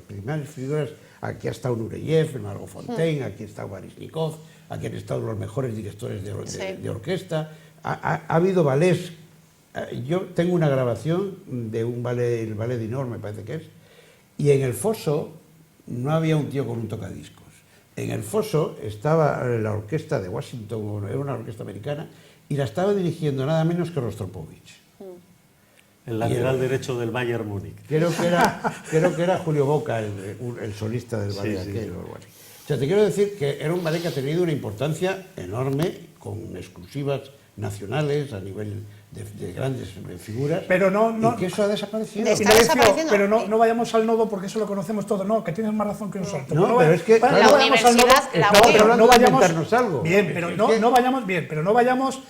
principales figuras. Aquí ha estado Nureyev, Margot Fontaine, aquí ha estado Baryshnikov, aquí han estado los mejores directores de orquesta. Ha habido ballets. Yo tengo una grabación de un ballet, el ballet Dinor, me parece que es, y en el foso no había un tío con un tocadiscos. En el foso estaba la orquesta de Washington, era una orquesta americana, y la estaba dirigiendo nada menos que Rostropovich. El lateral derecho del Bayern Múnich. Creo que era Julio Boca, el solista del ballet aquel. O sea, te quiero decir que era un ballet que ha tenido una importancia enorme, con exclusivas nacionales a nivel de grandes figuras, pero no, y que eso ha desaparecido. Está desapareciendo. Pero no vayamos al nodo porque eso lo conocemos todo. No, que tienes más razón que nosotros. No, pero es que no vayamos al nodo. Estamos hablando de inventarnos algo. Bien, pero no vayamos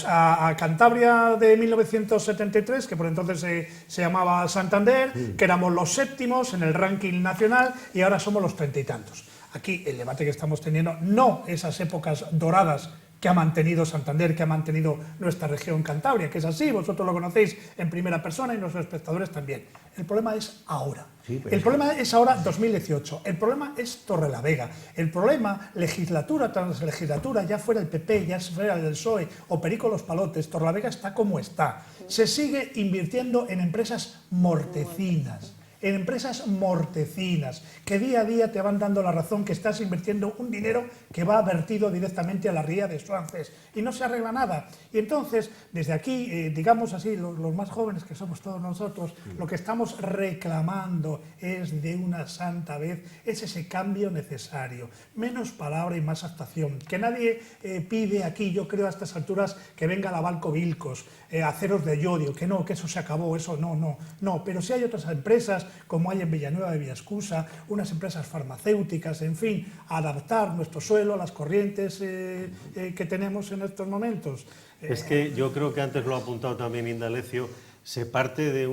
a Cantabria de 1973, que por entonces se llamaba Santander, que éramos los séptimos en el ranking nacional y ahora somos los 30 y tantos. Aquí el debate que estamos teniendo, no esas épocas doradas que ha mantenido Santander, que ha mantenido nuestra región Cantabria, que es así, vosotros lo conocéis en primera persona y nuestros espectadores también. El problema es ahora. El problema es ahora 2018. El problema es Torrelavega. El problema, legislatura tras legislatura, ya fuera el PP, ya fuera el PSOE o Perico Los Palotes, Torrelavega está como está. Se sigue invirtiendo en empresas mortecinas. En empresas mortecinas, que día a día te van dando la razón que estás invirtiendo un dinero que va vertido directamente a la ría de Swanses y no se arregla nada. Y entonces, desde aquí, digamos así, los más jóvenes que somos todos nosotros, lo que estamos reclamando es de una santa vez, es ese cambio necesario. Menos palabra y más actuación. Que nadie pide aquí, yo creo a estas alturas, que venga la Balco Vilcos, aceros de Llodio, que no, que eso se acabó, eso no. Pero sí hay otras empresas como hay en Villanueva de Villaescusa, unas empresas farmacéuticas, en fin, adaptar nuestro suelo a las corrientes que tenemos en estos momentos. Es que yo creo que antes lo ha apuntado también Indalecio, se parte de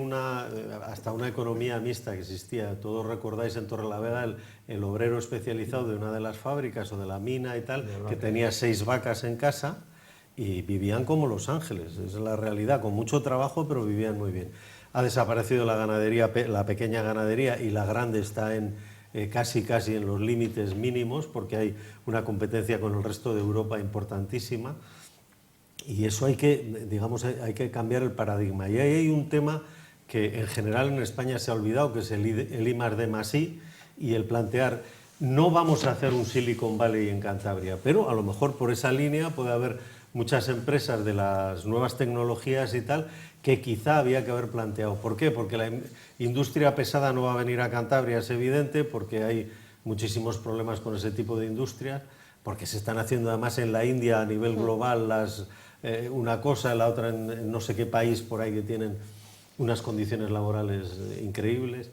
hasta una economía mixta que existía. Todos recordáis en Torrelavega el obrero especializado de una de las fábricas o de la mina y tal, que tenía 6 vacas en casa y vivían como Los Ángeles, es la realidad, con mucho trabajo, pero vivían muy bien. Ha desaparecido la ganadería, la pequeña ganadería, y la grande está casi en los límites mínimos, porque hay una competencia con el resto de Europa importantísima. Y eso hay que cambiar el paradigma. Y ahí hay un tema que en general en España se ha olvidado, que es el I+D+I, y el plantear, no vamos a hacer un Silicon Valley en Cantabria, pero a lo mejor por esa línea puede haber muchas empresas de las nuevas tecnologías y tal, que quizá había que haber planteado. ¿Por qué? Porque la industria pesada no va a venir a Cantabria, es evidente, porque hay muchísimos problemas con ese tipo de industrias, porque se están haciendo además en la India a nivel global una cosa, la otra en no sé qué país por ahí que tienen unas condiciones laborales increíbles.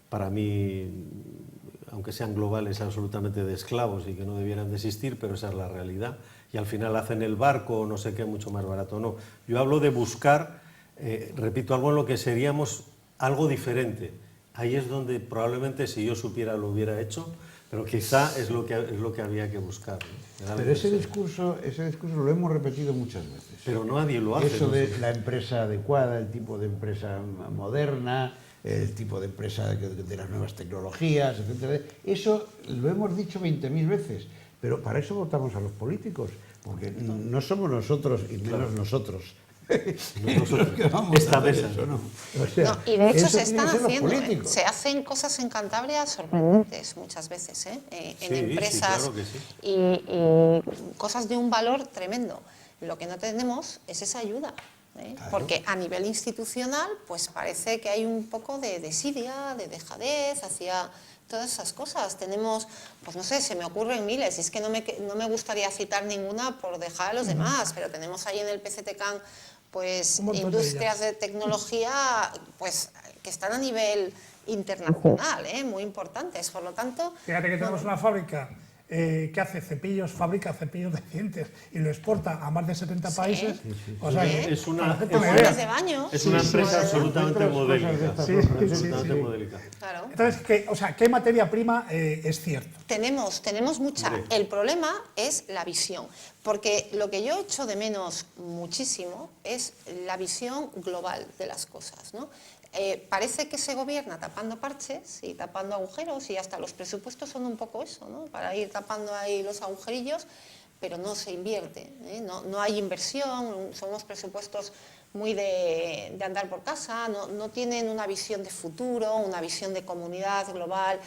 Para mí, aunque sean globales, absolutamente de esclavos y que no debieran de existir, pero esa es la realidad. Y al final hacen el barco o no sé qué mucho más barato. No, yo hablo de buscar, repito, algo en lo que seríamos algo diferente. Ahí es donde probablemente, si yo supiera, lo hubiera hecho, pero quizá es lo que había que buscar, ¿no? Pero ese discurso lo hemos repetido muchas veces. Pero nadie lo hace. Eso de la empresa adecuada, el tipo de empresa moderna, el tipo de empresa de las nuevas tecnologías, etcétera. Eso lo hemos dicho 20.000 veces, pero para eso votamos a los políticos, porque no somos nosotros y menos nosotros. Esta mesa. Eso, ¿no? O sea, y de hecho eso se están tienen que ser los haciendo, políticos. se hacen cosas en Cantabria sorprendentes muchas veces, en empresas, claro que sí. y cosas de un valor tremendo. Lo que no tenemos es esa ayuda, Claro. porque a nivel institucional pues parece que hay un poco de desidia, de dejadez hacia todas esas cosas. Tenemos, pues no sé, se me ocurren miles, y es que no me gustaría citar ninguna por dejar a los demás, pero tenemos ahí en el PCTCAN pues industrias de tecnología pues que están a nivel internacional, muy importantes. Por lo tanto, Fíjate que tenemos una fábrica que hace fabrica cepillos de dientes y lo exporta a más de 70 países. O sea, Es una jabones de baño. Es una empresa absolutamente modélica. Sí. Modélica. Claro. Entonces, ¿qué materia prima es cierto? Tenemos mucha. Hombre. El problema es la visión, porque lo que yo echo de menos muchísimo es la visión global de las cosas, ¿no? Parece que se gobierna tapando parches y tapando agujeros, y hasta los presupuestos son un poco eso, ¿no? Para ir tapando ahí los agujerillos, pero no se invierte, no hay inversión, son unos presupuestos muy de andar por casa, no tienen una visión de futuro, una visión de comunidad global,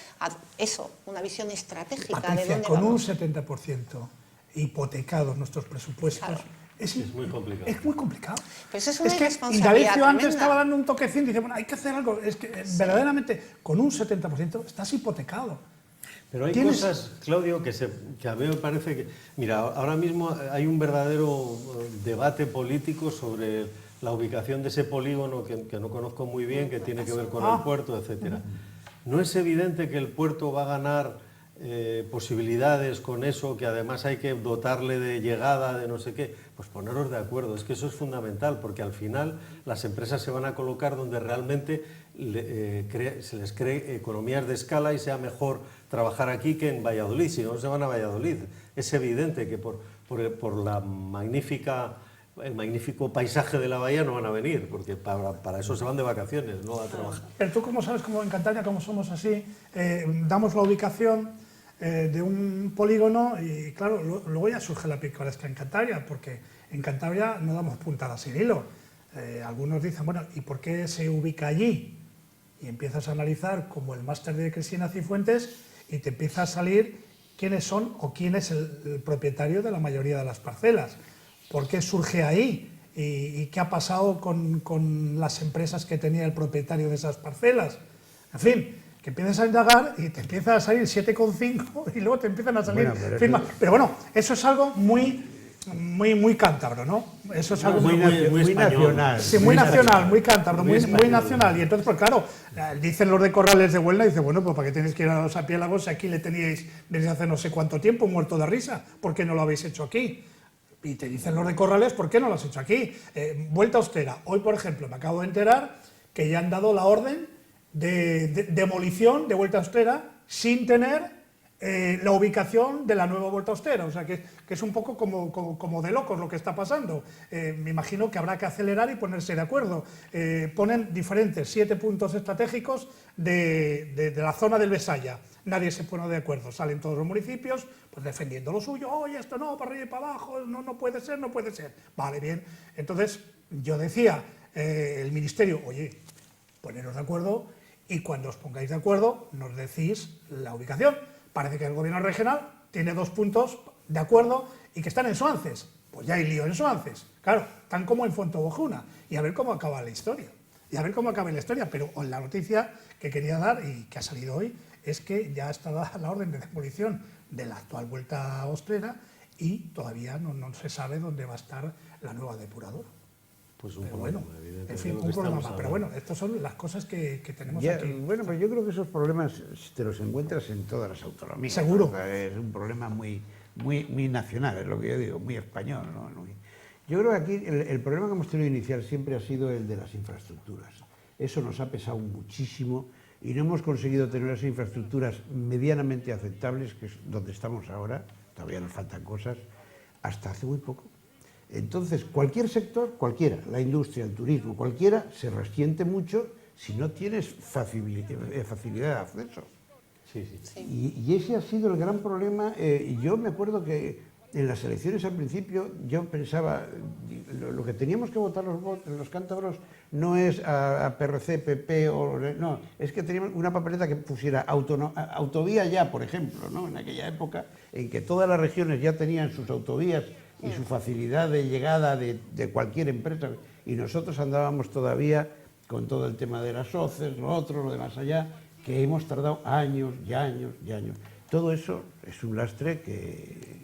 una visión estratégica. Patricia, de dónde con vamos. un 70% hipotecados nuestros presupuestos, Claro. es muy complicado. Es muy complicado. Pues es una que irresponsabilidad Indalecio antes tremenda. estaba dando un toquecín y dice, bueno, hay que hacer algo. Es que verdaderamente con un 70% estás hipotecado. Pero hay cosas, Claudio, que a mí me parece que... Mira, ahora mismo hay un verdadero debate político sobre la ubicación de ese polígono que no conozco muy bien, que tiene que ver con el puerto, etcétera. ¿No es evidente que el puerto va a ganar posibilidades con eso, que además hay que dotarle de llegada, de no sé qué? Pues poneros de acuerdo, es que eso es fundamental, porque al final las empresas se van a colocar donde realmente se les cree economías de escala y sea mejor trabajar aquí que en Valladolid. Si no, se van a Valladolid. Es evidente que por el magnífico paisaje de la bahía no van a venir, porque para eso se van de vacaciones, no a trabajar. Pero tú, como sabes, como en Cantabria, como somos así, damos la ubicación de un polígono y, claro, luego ya surge la picaresca en Cantabria, porque en Cantabria no damos puntadas sin hilo. Algunos dicen, bueno, ¿y por qué se ubica allí? Y empiezas a analizar como el máster de Cristina Cifuentes y te empieza a salir quiénes son o quién es el propietario de la mayoría de las parcelas. ¿Por qué surge ahí? ¿Y qué ha pasado con las empresas que tenía el propietario de esas parcelas? En fin, que empiezas a indagar y te empieza a salir 7,5 y luego te empiezan a salir firmas. Pero bueno, eso es algo muy cántabro, ¿no? Eso es algo muy español. nacional. Sí, muy nacional, muy cántabro, Muy muy español. nacional. Y entonces, pues claro, dicen los de Corrales de Huelva, dice, bueno, pues ¿para qué tenéis que ir a los apiélagos si aquí le teníais desde hace no sé cuánto tiempo muerto de risa? ¿Por qué no lo habéis hecho aquí? Y te dicen los de Corrales, ¿por qué no lo has hecho aquí? Vuelta austera. Hoy, por ejemplo, me acabo de enterar que ya han dado la orden de demolición de Vuelta Austera sin tener la ubicación de la nueva Vuelta Austera. O sea, que es un poco como de locos lo que está pasando. Me imagino que habrá que acelerar y ponerse de acuerdo. Ponen diferentes 7 puntos estratégicos de la zona del Besaya. Nadie se pone de acuerdo. Salen todos los municipios pues defendiendo lo suyo. Oye, esto no, para arriba y para abajo, no puede ser, no puede ser. Vale, bien. Entonces, yo decía, el ministerio, oye, poneros de acuerdo y cuando os pongáis de acuerdo nos decís la ubicación. Parece que el gobierno regional tiene 2 puntos de acuerdo y que están en Suances. Pues ya hay lío en Suances. Claro, tan como en Fontobojuna. Y a ver cómo acaba la historia. Pero la noticia que quería dar y que ha salido hoy es que ya está dada la orden de demolición de la actual Vuelta Austera y todavía no se sabe dónde va a estar la nueva depuradora. Pues un Pero problema, bueno, evidentemente, en fin, lo que un problema estamos más. Pero hablando. bueno, estas son las cosas que tenemos Ya, aquí. bueno, pero yo creo que esos problemas te los encuentras en todas las autonomías. Seguro. O sea, es un problema muy nacional, es lo que yo digo, muy español, ¿no? Yo creo que aquí el problema que hemos tenido inicial siempre ha sido el de las infraestructuras. Eso nos ha pesado muchísimo y no hemos conseguido tener las infraestructuras medianamente aceptables, que es donde estamos ahora, todavía nos faltan cosas, hasta hace muy poco. Entonces, cualquier sector, cualquiera, la industria, el turismo, cualquiera, se resiente mucho si no tienes facilidad de acceso. Sí, sí. Y ese ha sido el gran problema. Yo me acuerdo que en las elecciones al principio yo pensaba, lo que teníamos que votar los cántabros no es a PRC, PP, no, es que teníamos una papeleta que pusiera autovía ya, por ejemplo, ¿no? En aquella época en que todas las regiones ya tenían sus autovías y su facilidad de llegada de cualquier empresa, y nosotros andábamos todavía con todo el tema de las OCEs, lo otro, lo de más allá, que hemos tardado años y años y años. Todo eso es un lastre que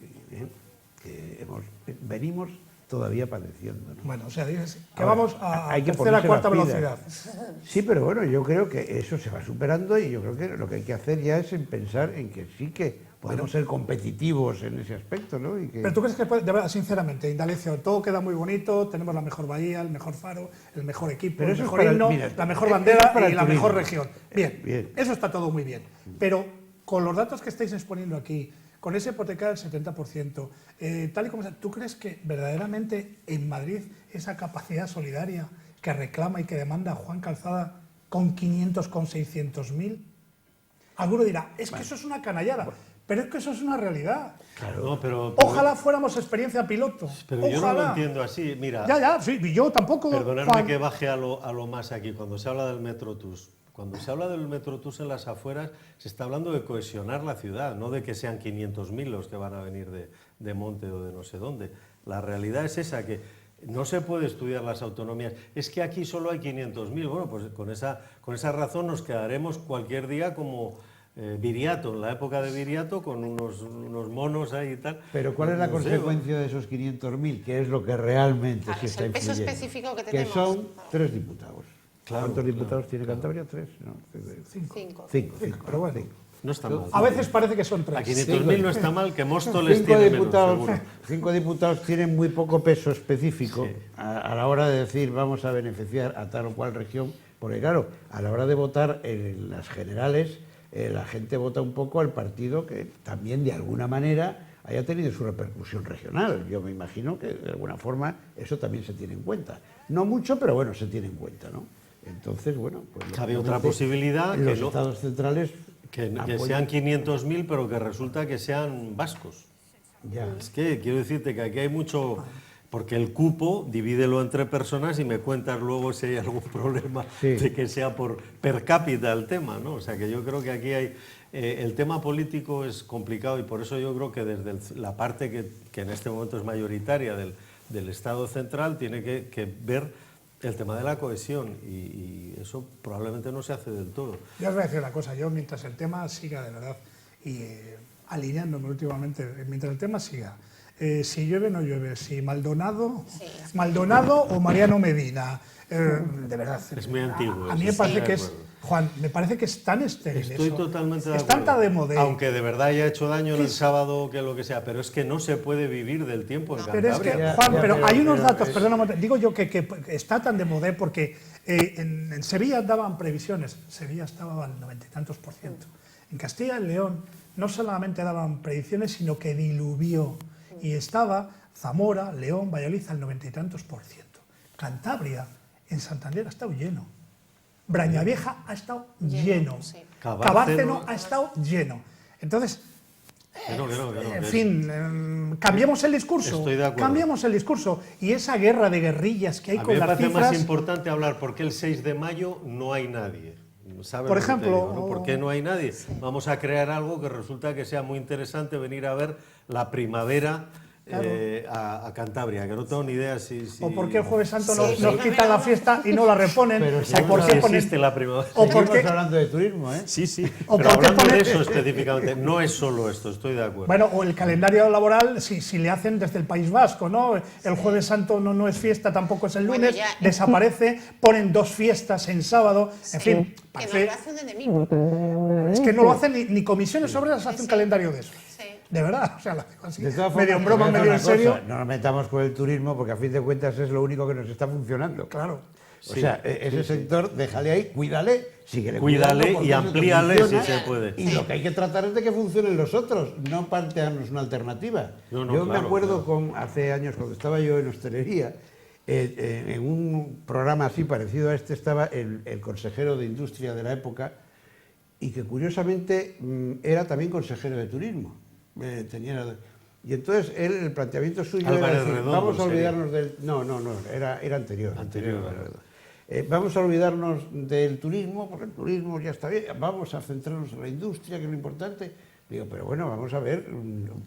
venimos todavía padeciendo, ¿no? Bueno, o sea, dices que Ahora, vamos a hay que tercera, ponerse cuarta las velocidad. pilas. Sí, pero bueno, yo creo que eso se va superando y yo creo que lo que hay que hacer ya es en pensar en que sí que podemos ser competitivos en ese aspecto, ¿no? Y que... Pero tú crees que, de verdad, sinceramente, Indalecio, todo queda muy bonito, tenemos la mejor bahía, el mejor faro, el mejor equipo, Pero el eso es mejor para el- himno, mira, la mejor eso bandera es para y el la mejor turismo. región. Bien, Bien. eso está todo muy bien. Pero con los datos que estáis exponiendo aquí, con ese hipoteca del 70%, tal y como está, ¿tú crees que verdaderamente en Madrid esa capacidad solidaria que reclama y que demanda Juan Calzada con 500, con 600.000? Alguno dirá, es que eso es una canallada, pero es que eso es una realidad. No, pero Ojalá fuéramos experiencia piloto. Pero yo no lo Ojalá. entiendo así. Mira, Ya, sí, y yo tampoco. perdonadme Juan. que baje a lo más aquí. Cuando se habla del Metrotus, cuando se habla del Metrotus en las afueras, se está hablando de cohesionar la ciudad, no de que sean 500.000 los que van a venir de Monte o de no sé dónde. La realidad es esa, que no se puede estudiar las autonomías. Es que aquí solo hay 500.000. Bueno, pues con esa razón nos quedaremos cualquier día como Viriato, en la época de Viriato, con unos monos ahí y tal. Pero ¿cuál es la No sé, consecuencia de esos 500.000? Que es lo que realmente Claro, sí es está el peso influyendo. específico que Que tenemos. son 3 diputados. Claro, ¿Cuántos claro, diputados tiene Cantabria? 3. No, 5. 5. Pero bueno, no está mal. a veces parece que son A 3. 500.000 no está mal, que Móstoles tiene menos, seguro. 5 diputados tienen muy poco peso específico Sí. a la hora de decir vamos a beneficiar a tal o cual región, porque claro, a la hora de votar en las generales, la gente vota un poco al partido que también de alguna manera haya tenido su repercusión regional. Yo me imagino que de alguna forma eso también se tiene en cuenta. No mucho, pero bueno, se tiene en cuenta, ¿no? Entonces, bueno, pues Cabe otra lógicamente, posibilidad, los que no- estados centrales Que apoyan- sean 500.000, pero que resulta que sean vascos. Ya. Es que quiero decirte que aquí hay mucho... Porque el cupo, divídelo entre personas y me cuentas luego si hay algún problema Sí. de que sea por per cápita el tema, ¿no? O sea, que yo creo que aquí hay... el tema político es complicado y por eso yo creo que desde la parte que en este momento es mayoritaria del Estado central tiene que ver el tema de la cohesión y eso probablemente no se hace del todo. Yo os voy a decir una cosa, yo mientras el tema siga de verdad y alineándome últimamente, mientras el tema siga si llueve o no llueve, si Maldonado, Sí. Maldonado o Mariano Medina. De verdad. Es muy antiguo A mí me eso, parece estoy que de es, acuerdo. Juan, me parece que es tan estéril Estoy eso. totalmente de Es acuerdo. tanta de moda. Aunque de verdad haya hecho daño en el sábado, que lo que sea, pero es que no se puede vivir del tiempo en Pero es que, Cantabria. Juan, ya, pero pero- hay unos pero datos, es- perdóname, digo yo que está tan de moda porque en Sevilla daban previsiones, Sevilla estaba al 90 y tantos %. En Castilla y León no solamente daban predicciones, sino que diluvió. Y estaba Zamora, León, Valladolid al 90 y tantos %. Cantabria, en Santander ha estado lleno. Brañavieja ha estado lleno. Sí. Cabárceno ha estado lleno. Entonces, Que no, que en es- fin, cambiamos el discurso. Estoy de acuerdo. Cambiamos el discurso. Y esa guerra de guerrillas que hay A mí con me las parece cifras. más importante hablar por qué el 6 de mayo no hay nadie. ¿Sabes Por lo que te ejemplo, digo, no? ¿Por qué no hay nadie? Vamos a crear algo que resulta que sea muy interesante venir a ver la primavera a Cantabria, que no tengo ni idea si... O por qué el Jueves Santo Sí, nos primavera quitan la no. fiesta y no la reponen. Pero o seguimos por si qué ponen. existe la primavera. O por Seguimos qué- hablando de turismo, ¿eh? Sí, sí, O pero por qué hablando de poner- eso específicamente, no es solo esto, estoy de acuerdo. Bueno, o el calendario laboral, si le hacen desde el País Vasco, ¿no? El Jueves Santo no es fiesta, tampoco es el Bueno, lunes, ya- desaparece, ponen 2 fiestas en sábado, en fin, Que nos parece- lo hace un enemigo. es que no lo hacen ni comisiones obreras, hace un sí. calendario de eso. Sí. De verdad, o sea, lo digo así, De todas medio en formas, broma, te voy a medio en decir una serio. cosa, no nos metamos con el turismo porque a fin de cuentas es lo único que nos está funcionando. Claro. O sea, ese sector, déjale ahí, cuídale, síguele Cuídale cuidando, porque y eso te amplíale funciona. si se puede. Y lo que hay que tratar es de que funcionen los otros, no plantearnos una alternativa. No, no, yo me claro, acuerdo claro. hace años, cuando estaba yo en hostelería, en un programa así parecido a este estaba el consejero de Industria de la época y que curiosamente era también consejero de turismo. Y entonces él, el planteamiento suyo Álvarez era decir, Redondo vamos a sería. olvidarnos del... No, era anterior. Anterior. Vamos a olvidarnos del turismo, porque el turismo ya está bien, vamos a centrarnos en la industria, que es lo importante. Digo, pero bueno, vamos a ver,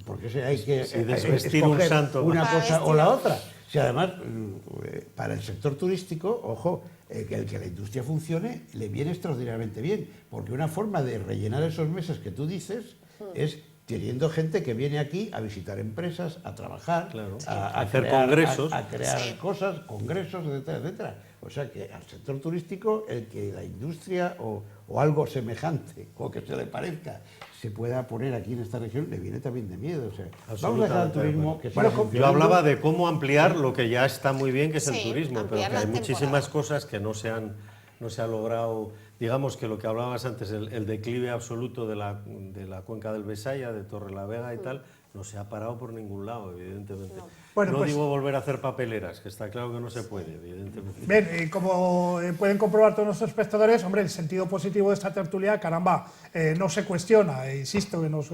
¿por qué hay que Sí, desvestir un escoger santo. una Para cosa o vestir la a otra? Si además, para el sector turístico, ojo, que el que la industria funcione le viene extraordinariamente bien, porque una forma de rellenar esos meses que tú dices es teniendo gente que viene aquí a visitar empresas, a trabajar, Claro. a Hacer crear- congresos. a crear Sí. cosas, congresos, etcétera, etcétera. O sea que al sector turístico, el que la industria o algo semejante o que se le parezca se pueda poner aquí en esta región, le viene también de miedo. O sea, vamos a dejar al Absolutamente, turismo bueno. que siga Bueno, Yo funcionando. hablaba de cómo ampliar lo que ya está muy bien, que es el Sí, turismo, pero que ampliar hay la muchísimas temporada. cosas que no se ha logrado. Digamos que lo que hablabas antes, el declive absoluto de la cuenca del Besaya, de Torrelavega y tal, no se ha parado por ningún lado, evidentemente. Bueno, no pues- digo volver a hacer papeleras, que está claro que no se puede, evidentemente. Bien, como pueden comprobar todos nuestros espectadores, hombre, el sentido positivo de esta tertulia, caramba, no se cuestiona. Insisto que nos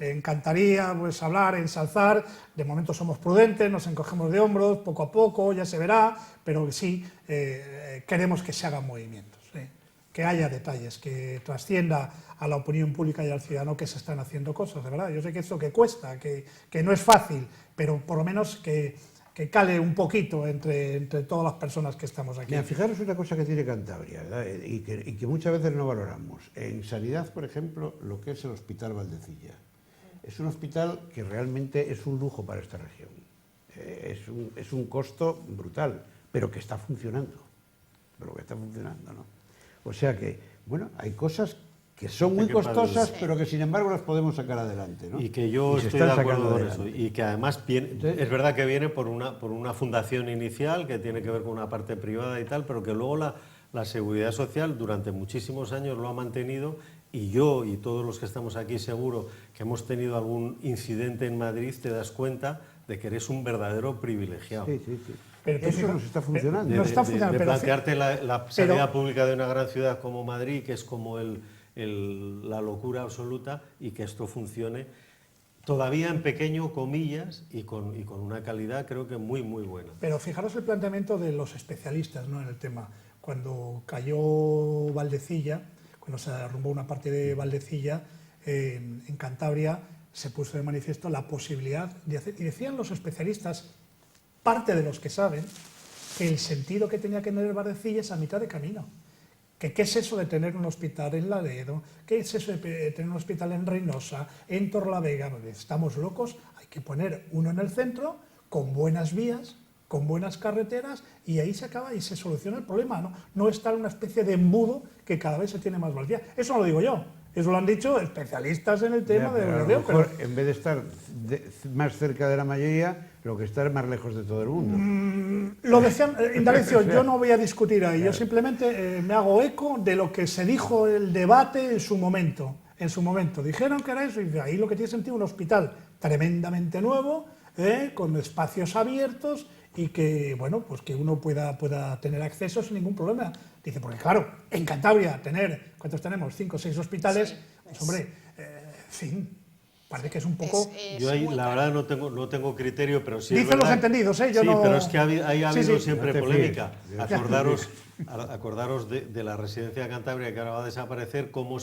encantaría pues, hablar, ensalzar. De momento somos prudentes, nos encogemos de hombros, poco a poco, ya se verá, pero sí queremos que se hagan movimientos, que haya detalles, que trascienda a la opinión pública y al ciudadano que se están haciendo cosas, de verdad. Yo sé que esto que cuesta, que no es fácil, pero por lo menos que cale un poquito entre todas las personas que estamos aquí. Mira, fijaros una cosa que tiene Cantabria, ¿verdad? Y que muchas veces no valoramos. En sanidad, por ejemplo, lo que es el Hospital Valdecilla. Es un hospital que realmente es un lujo para esta región. Es un costo brutal, pero que está funcionando. ¿No? O sea que, bueno, hay cosas que son muy Qué padre. costosas, Sí. pero que sin embargo las podemos sacar adelante, ¿no? Y que yo Y se estoy de están acuerdo sacando con eso. adelante. Y que además Entonces- es verdad que viene por una fundación inicial que tiene que ver con una parte privada y tal, pero que luego la Seguridad Social durante muchísimos años lo ha mantenido, y yo y todos los que estamos aquí seguro que hemos tenido algún incidente en Madrid, te das cuenta de que eres un verdadero privilegiado. Sí, sí, sí. Pero tú Eso fija- nos está funcionando. No está funcionando, de pero plantearte la sanidad pública de una gran ciudad como Madrid, que es como la locura absoluta, y que esto funcione todavía en pequeño, comillas, y con una calidad creo que muy, muy buena. Pero fijaros el planteamiento de los especialistas, ¿no?, en el tema. Cuando cayó Valdecilla, cuando se derrumbó una parte de Valdecilla, en Cantabria se puso de manifiesto la posibilidad de hacer, y decían los especialistas, parte de los que saben, que el sentido que tenía que tener Valdecilla es a mitad de camino, que qué es eso de tener un hospital en Laredo, qué es eso de tener un hospital en Reynosa, en Torlavega. Estamos locos, hay que poner uno en el centro, con buenas vías, con buenas carreteras, y ahí se acaba y se soluciona el problema, no estar en una especie de embudo que cada vez se tiene más valía. Eso no lo digo yo, eso lo han dicho especialistas en el tema de europeo. Pero en vez de estar más cerca de la mayoría, lo que está es más lejos de todo el mundo. Lo decían, Indalecio, yo no voy a discutir ahí, yo simplemente me hago eco de lo que se dijo el debate en su momento. Dijeron que era eso, y ahí lo que tiene sentido un hospital tremendamente nuevo, con espacios abiertos, y que, bueno, pues que uno pueda tener acceso sin ningún problema. Dice, porque claro, en Cantabria ¿cuántos tenemos? 5 o 6 hospitalles, sí, pues hombre, en fin, parece que es un poco... Yo ahí, la verdad, no tengo criterio, pero sí... Dicen los entendidos, yo sí, no... pero es que ahí ha habido siempre polémica. Acordaros de la residencia de Cantabria, que ahora va a desaparecer, cómo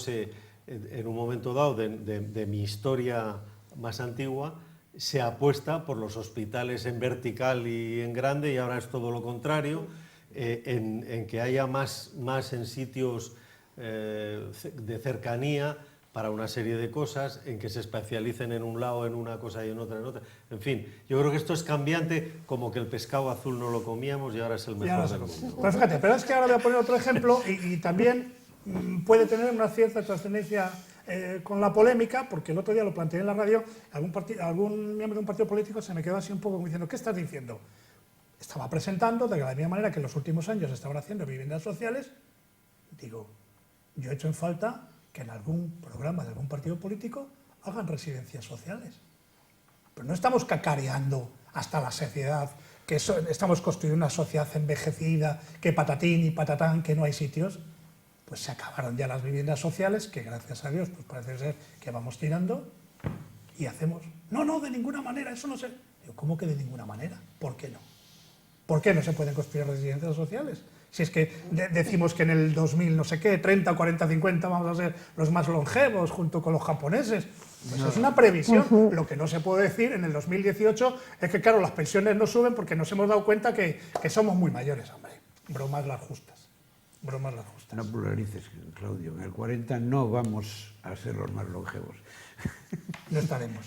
en un momento dado de mi historia más antigua, se apuesta por los hospitales en vertical y en grande, y ahora es todo lo contrario, en que haya más en sitios de cercanía para una serie de cosas, en que se especialicen en un lado en una cosa y en otra en otra. En fin, yo creo que esto es cambiante, como que el pescado azul no lo comíamos y ahora es el mejor del mundo. Pero fíjate, pero es que ahora voy a poner otro ejemplo y también puede tener una cierta trascendencia con la polémica, porque el otro día lo planteé en la radio, algún miembro de un partido político se me quedó así un poco como diciendo, ¿qué estás diciendo? Estaba presentando de la misma manera que en los últimos años se estaban haciendo viviendas sociales. Digo, yo he hecho en falta que en algún programa de algún partido político hagan residencias sociales. Pero no estamos cacareando hasta la saciedad, que estamos construyendo una sociedad envejecida, que patatín y patatán, que no hay sitios. Pues se acabaron ya las viviendas sociales, que gracias a Dios pues parece ser que vamos tirando, y hacemos, no, de ninguna manera, eso no se... Digo, ¿cómo que de ninguna manera? ¿Por qué no? ¿Por qué no se pueden construir residencias sociales? Si es que decimos que en el 2000 no sé qué, 30, 40, 50 vamos a ser los más longevos junto con los japoneses. Pues es una previsión. Lo que no se puede decir en el 2018 es que, claro, las pensiones no suben porque nos hemos dado cuenta que somos muy mayores, hombre. Bromas las justas. No pluralices, Claudio. En el 40 no vamos a ser los más longevos. No estaremos.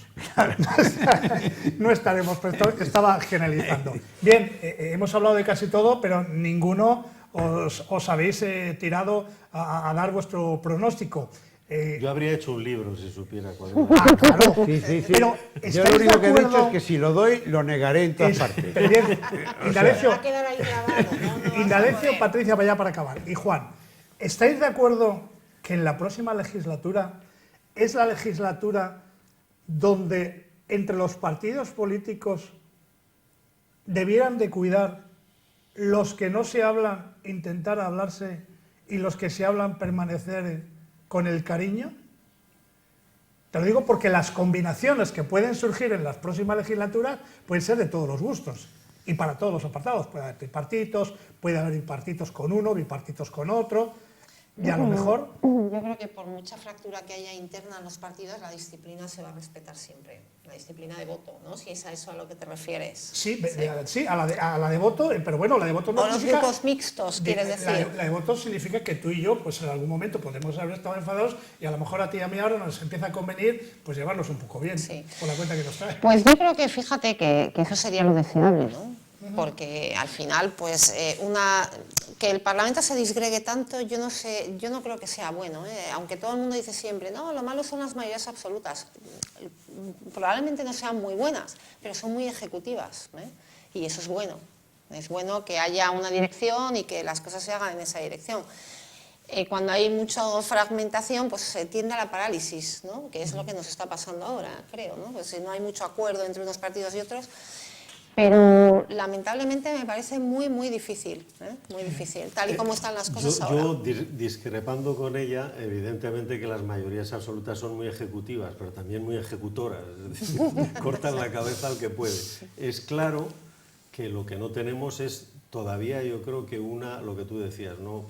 No estaremos, pero estaba generalizando. Bien, hemos hablado de casi todo, pero ninguno os habéis tirado a dar vuestro pronóstico. Yo habría hecho un libro si supiera cuál era. Claro. Sí. Pero yo lo único que he dicho es que si lo doy, lo negaré en todas partes. Pero bien, Indalecio, va a quedar ahí grabado, Indalecio, Patricia, vaya para acabar. Y Juan, ¿estáis de acuerdo que en la próxima legislatura es la legislatura donde entre los partidos políticos debieran de cuidar los que no se hablan, intentar hablarse, y los que se hablan, permanecer con el cariño? Te lo digo porque las combinaciones que pueden surgir en las próximas legislaturas pueden ser de todos los gustos y para todos los apartados. Puede haber tripartitos, puede haber bipartitos con uno, bipartitos con otro, y a lo mejor... Yo creo que por mucha fractura que haya interna en los partidos, la disciplina se va a respetar siempre, la disciplina de voto, ¿no? Si es a eso a lo que te refieres. Sí, a la de voto, pero bueno, la de voto no o los significa... grupos mixtos, quieres decir. La de voto significa que tú y yo, pues en algún momento podemos haber estado enfadados y a lo mejor a ti y a mí ahora nos empieza a convenir, pues llevarnos un poco bien, sí, por la cuenta que nos trae. Pues yo creo que, fíjate, que eso sería lo deseable, ¿no? Porque al final, pues, que el Parlamento se disgregue tanto, yo no creo que sea bueno, ¿eh? Aunque todo el mundo dice siempre, no, lo malo son las mayorías absolutas. Probablemente no sean muy buenas, pero son muy ejecutivas, ¿eh? Y eso es bueno. Es bueno que haya una dirección y que las cosas se hagan en esa dirección. Cuando hay mucha fragmentación, pues se tiende a la parálisis, ¿no? Que es lo que nos está pasando ahora, creo, ¿no? Pues si no hay mucho acuerdo entre unos partidos y otros. Pero lamentablemente me parece muy difícil, muy difícil, tal y como están las cosas ahora. Yo, discrepando con ella, evidentemente que las mayorías absolutas son muy ejecutivas, pero también muy ejecutoras, es decir, cortan la cabeza al que puede. Es claro que lo que no tenemos es todavía, yo creo que lo que tú decías, ¿no?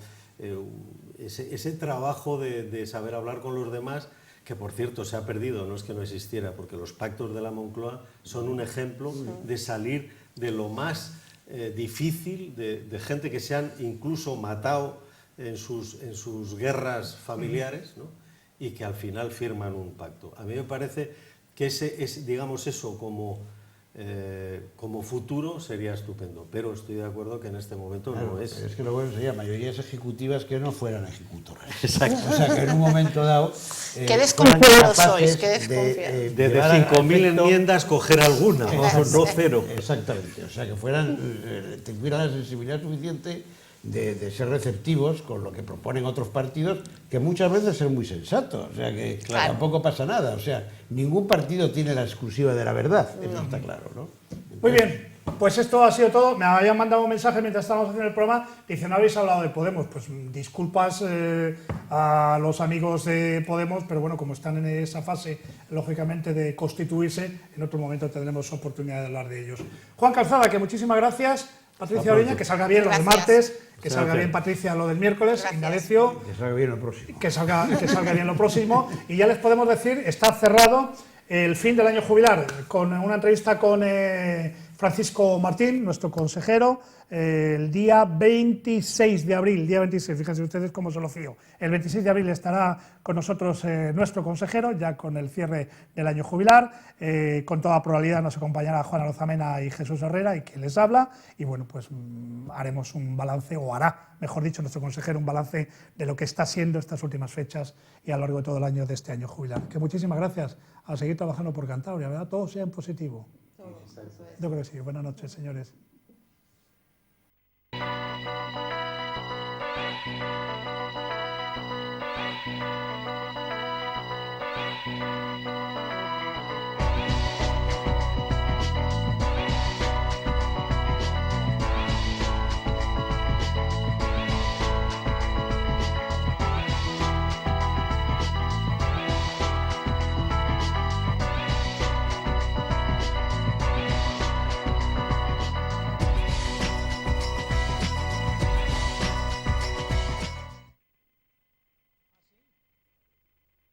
Ese trabajo de saber hablar con los demás, que por cierto se ha perdido, no es que no existiera, porque los pactos de la Moncloa son un ejemplo de salir de lo más difícil, de gente que se han incluso matado en sus guerras familiares, ¿no? Y que al final firman un pacto. A mí me parece que digamos eso como futuro sería estupendo, pero estoy de acudo que en este momento claro, no es. Es que lo bueno sería mayorías ejecutivas que no fueran ejecutoras. Exacto. O sea, que en un momento dado... Qué desconfiados sois, qué desconfiados. De 5.000 enmiendas, coger alguna, no cero. Exactamente, o sea, que tuvieran la sensibilidad suficiente de ser receptivos con lo que proponen otros partidos, que muchas veces son muy sensatos, o sea que claro, tampoco pasa nada, o sea, ningún partido tiene la exclusiva de la verdad, eso está claro, ¿no? Muy bien, pues esto ha sido todo. Me habían mandado un mensaje mientras estábamos haciendo el programa, dice, no habéis hablado de Podemos. Pues disculpas a los amigos de Podemos, pero bueno, como están en esa fase, lógicamente, de constituirse, en otro momento tendremos oportunidad de hablar de ellos. Juan Calzada, que muchísimas gracias. Patricia Oreña, que salga bien lo del martes, que salga bien, Patricia, lo del miércoles, Indalecio, Que salga bien lo próximo. que salga bien lo próximo. Y ya les podemos decir, está cerrado el fin del año jubilar, con una entrevista con Francisco Martín, nuestro consejero, el día 26 de abril, fíjense ustedes cómo se lo fío. El 26 de abril estará con nosotros nuestro consejero, ya con el cierre del año jubilar. Con toda probabilidad nos acompañará Juana Lozamena y Jesús Herrera, y quien les habla. Y bueno, pues haremos un balance, o hará, mejor dicho, nuestro consejero un balance de lo que está siendo estas últimas fechas y a lo largo de todo el año de este año jubilar. Que muchísimas gracias, a seguir trabajando por Cantabria, ¿verdad? Todo sea en positivo. Yo creo que sí. Buenas noches, señores.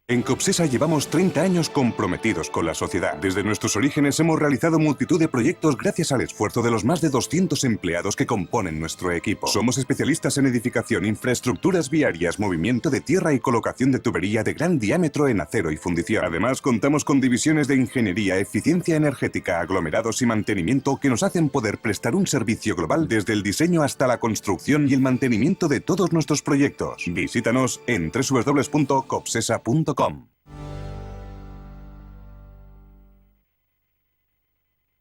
En Copsesa llevamos 30 años comprometidos con la sociedad. Desde nuestros orígenes hemos realizado multitud de proyectos gracias al esfuerzo de los más de 200 empleados que componen nuestro equipo. Somos especialistas en edificación, infraestructuras viarias, movimiento de tierra y colocación de tubería de gran diámetro en acero y fundición. Además, contamos con divisiones de ingeniería, eficiencia energética, aglomerados y mantenimiento que nos hacen poder prestar un servicio global desde el diseño hasta la construcción y el mantenimiento de todos nuestros proyectos. Visítanos en www.copsesa.com.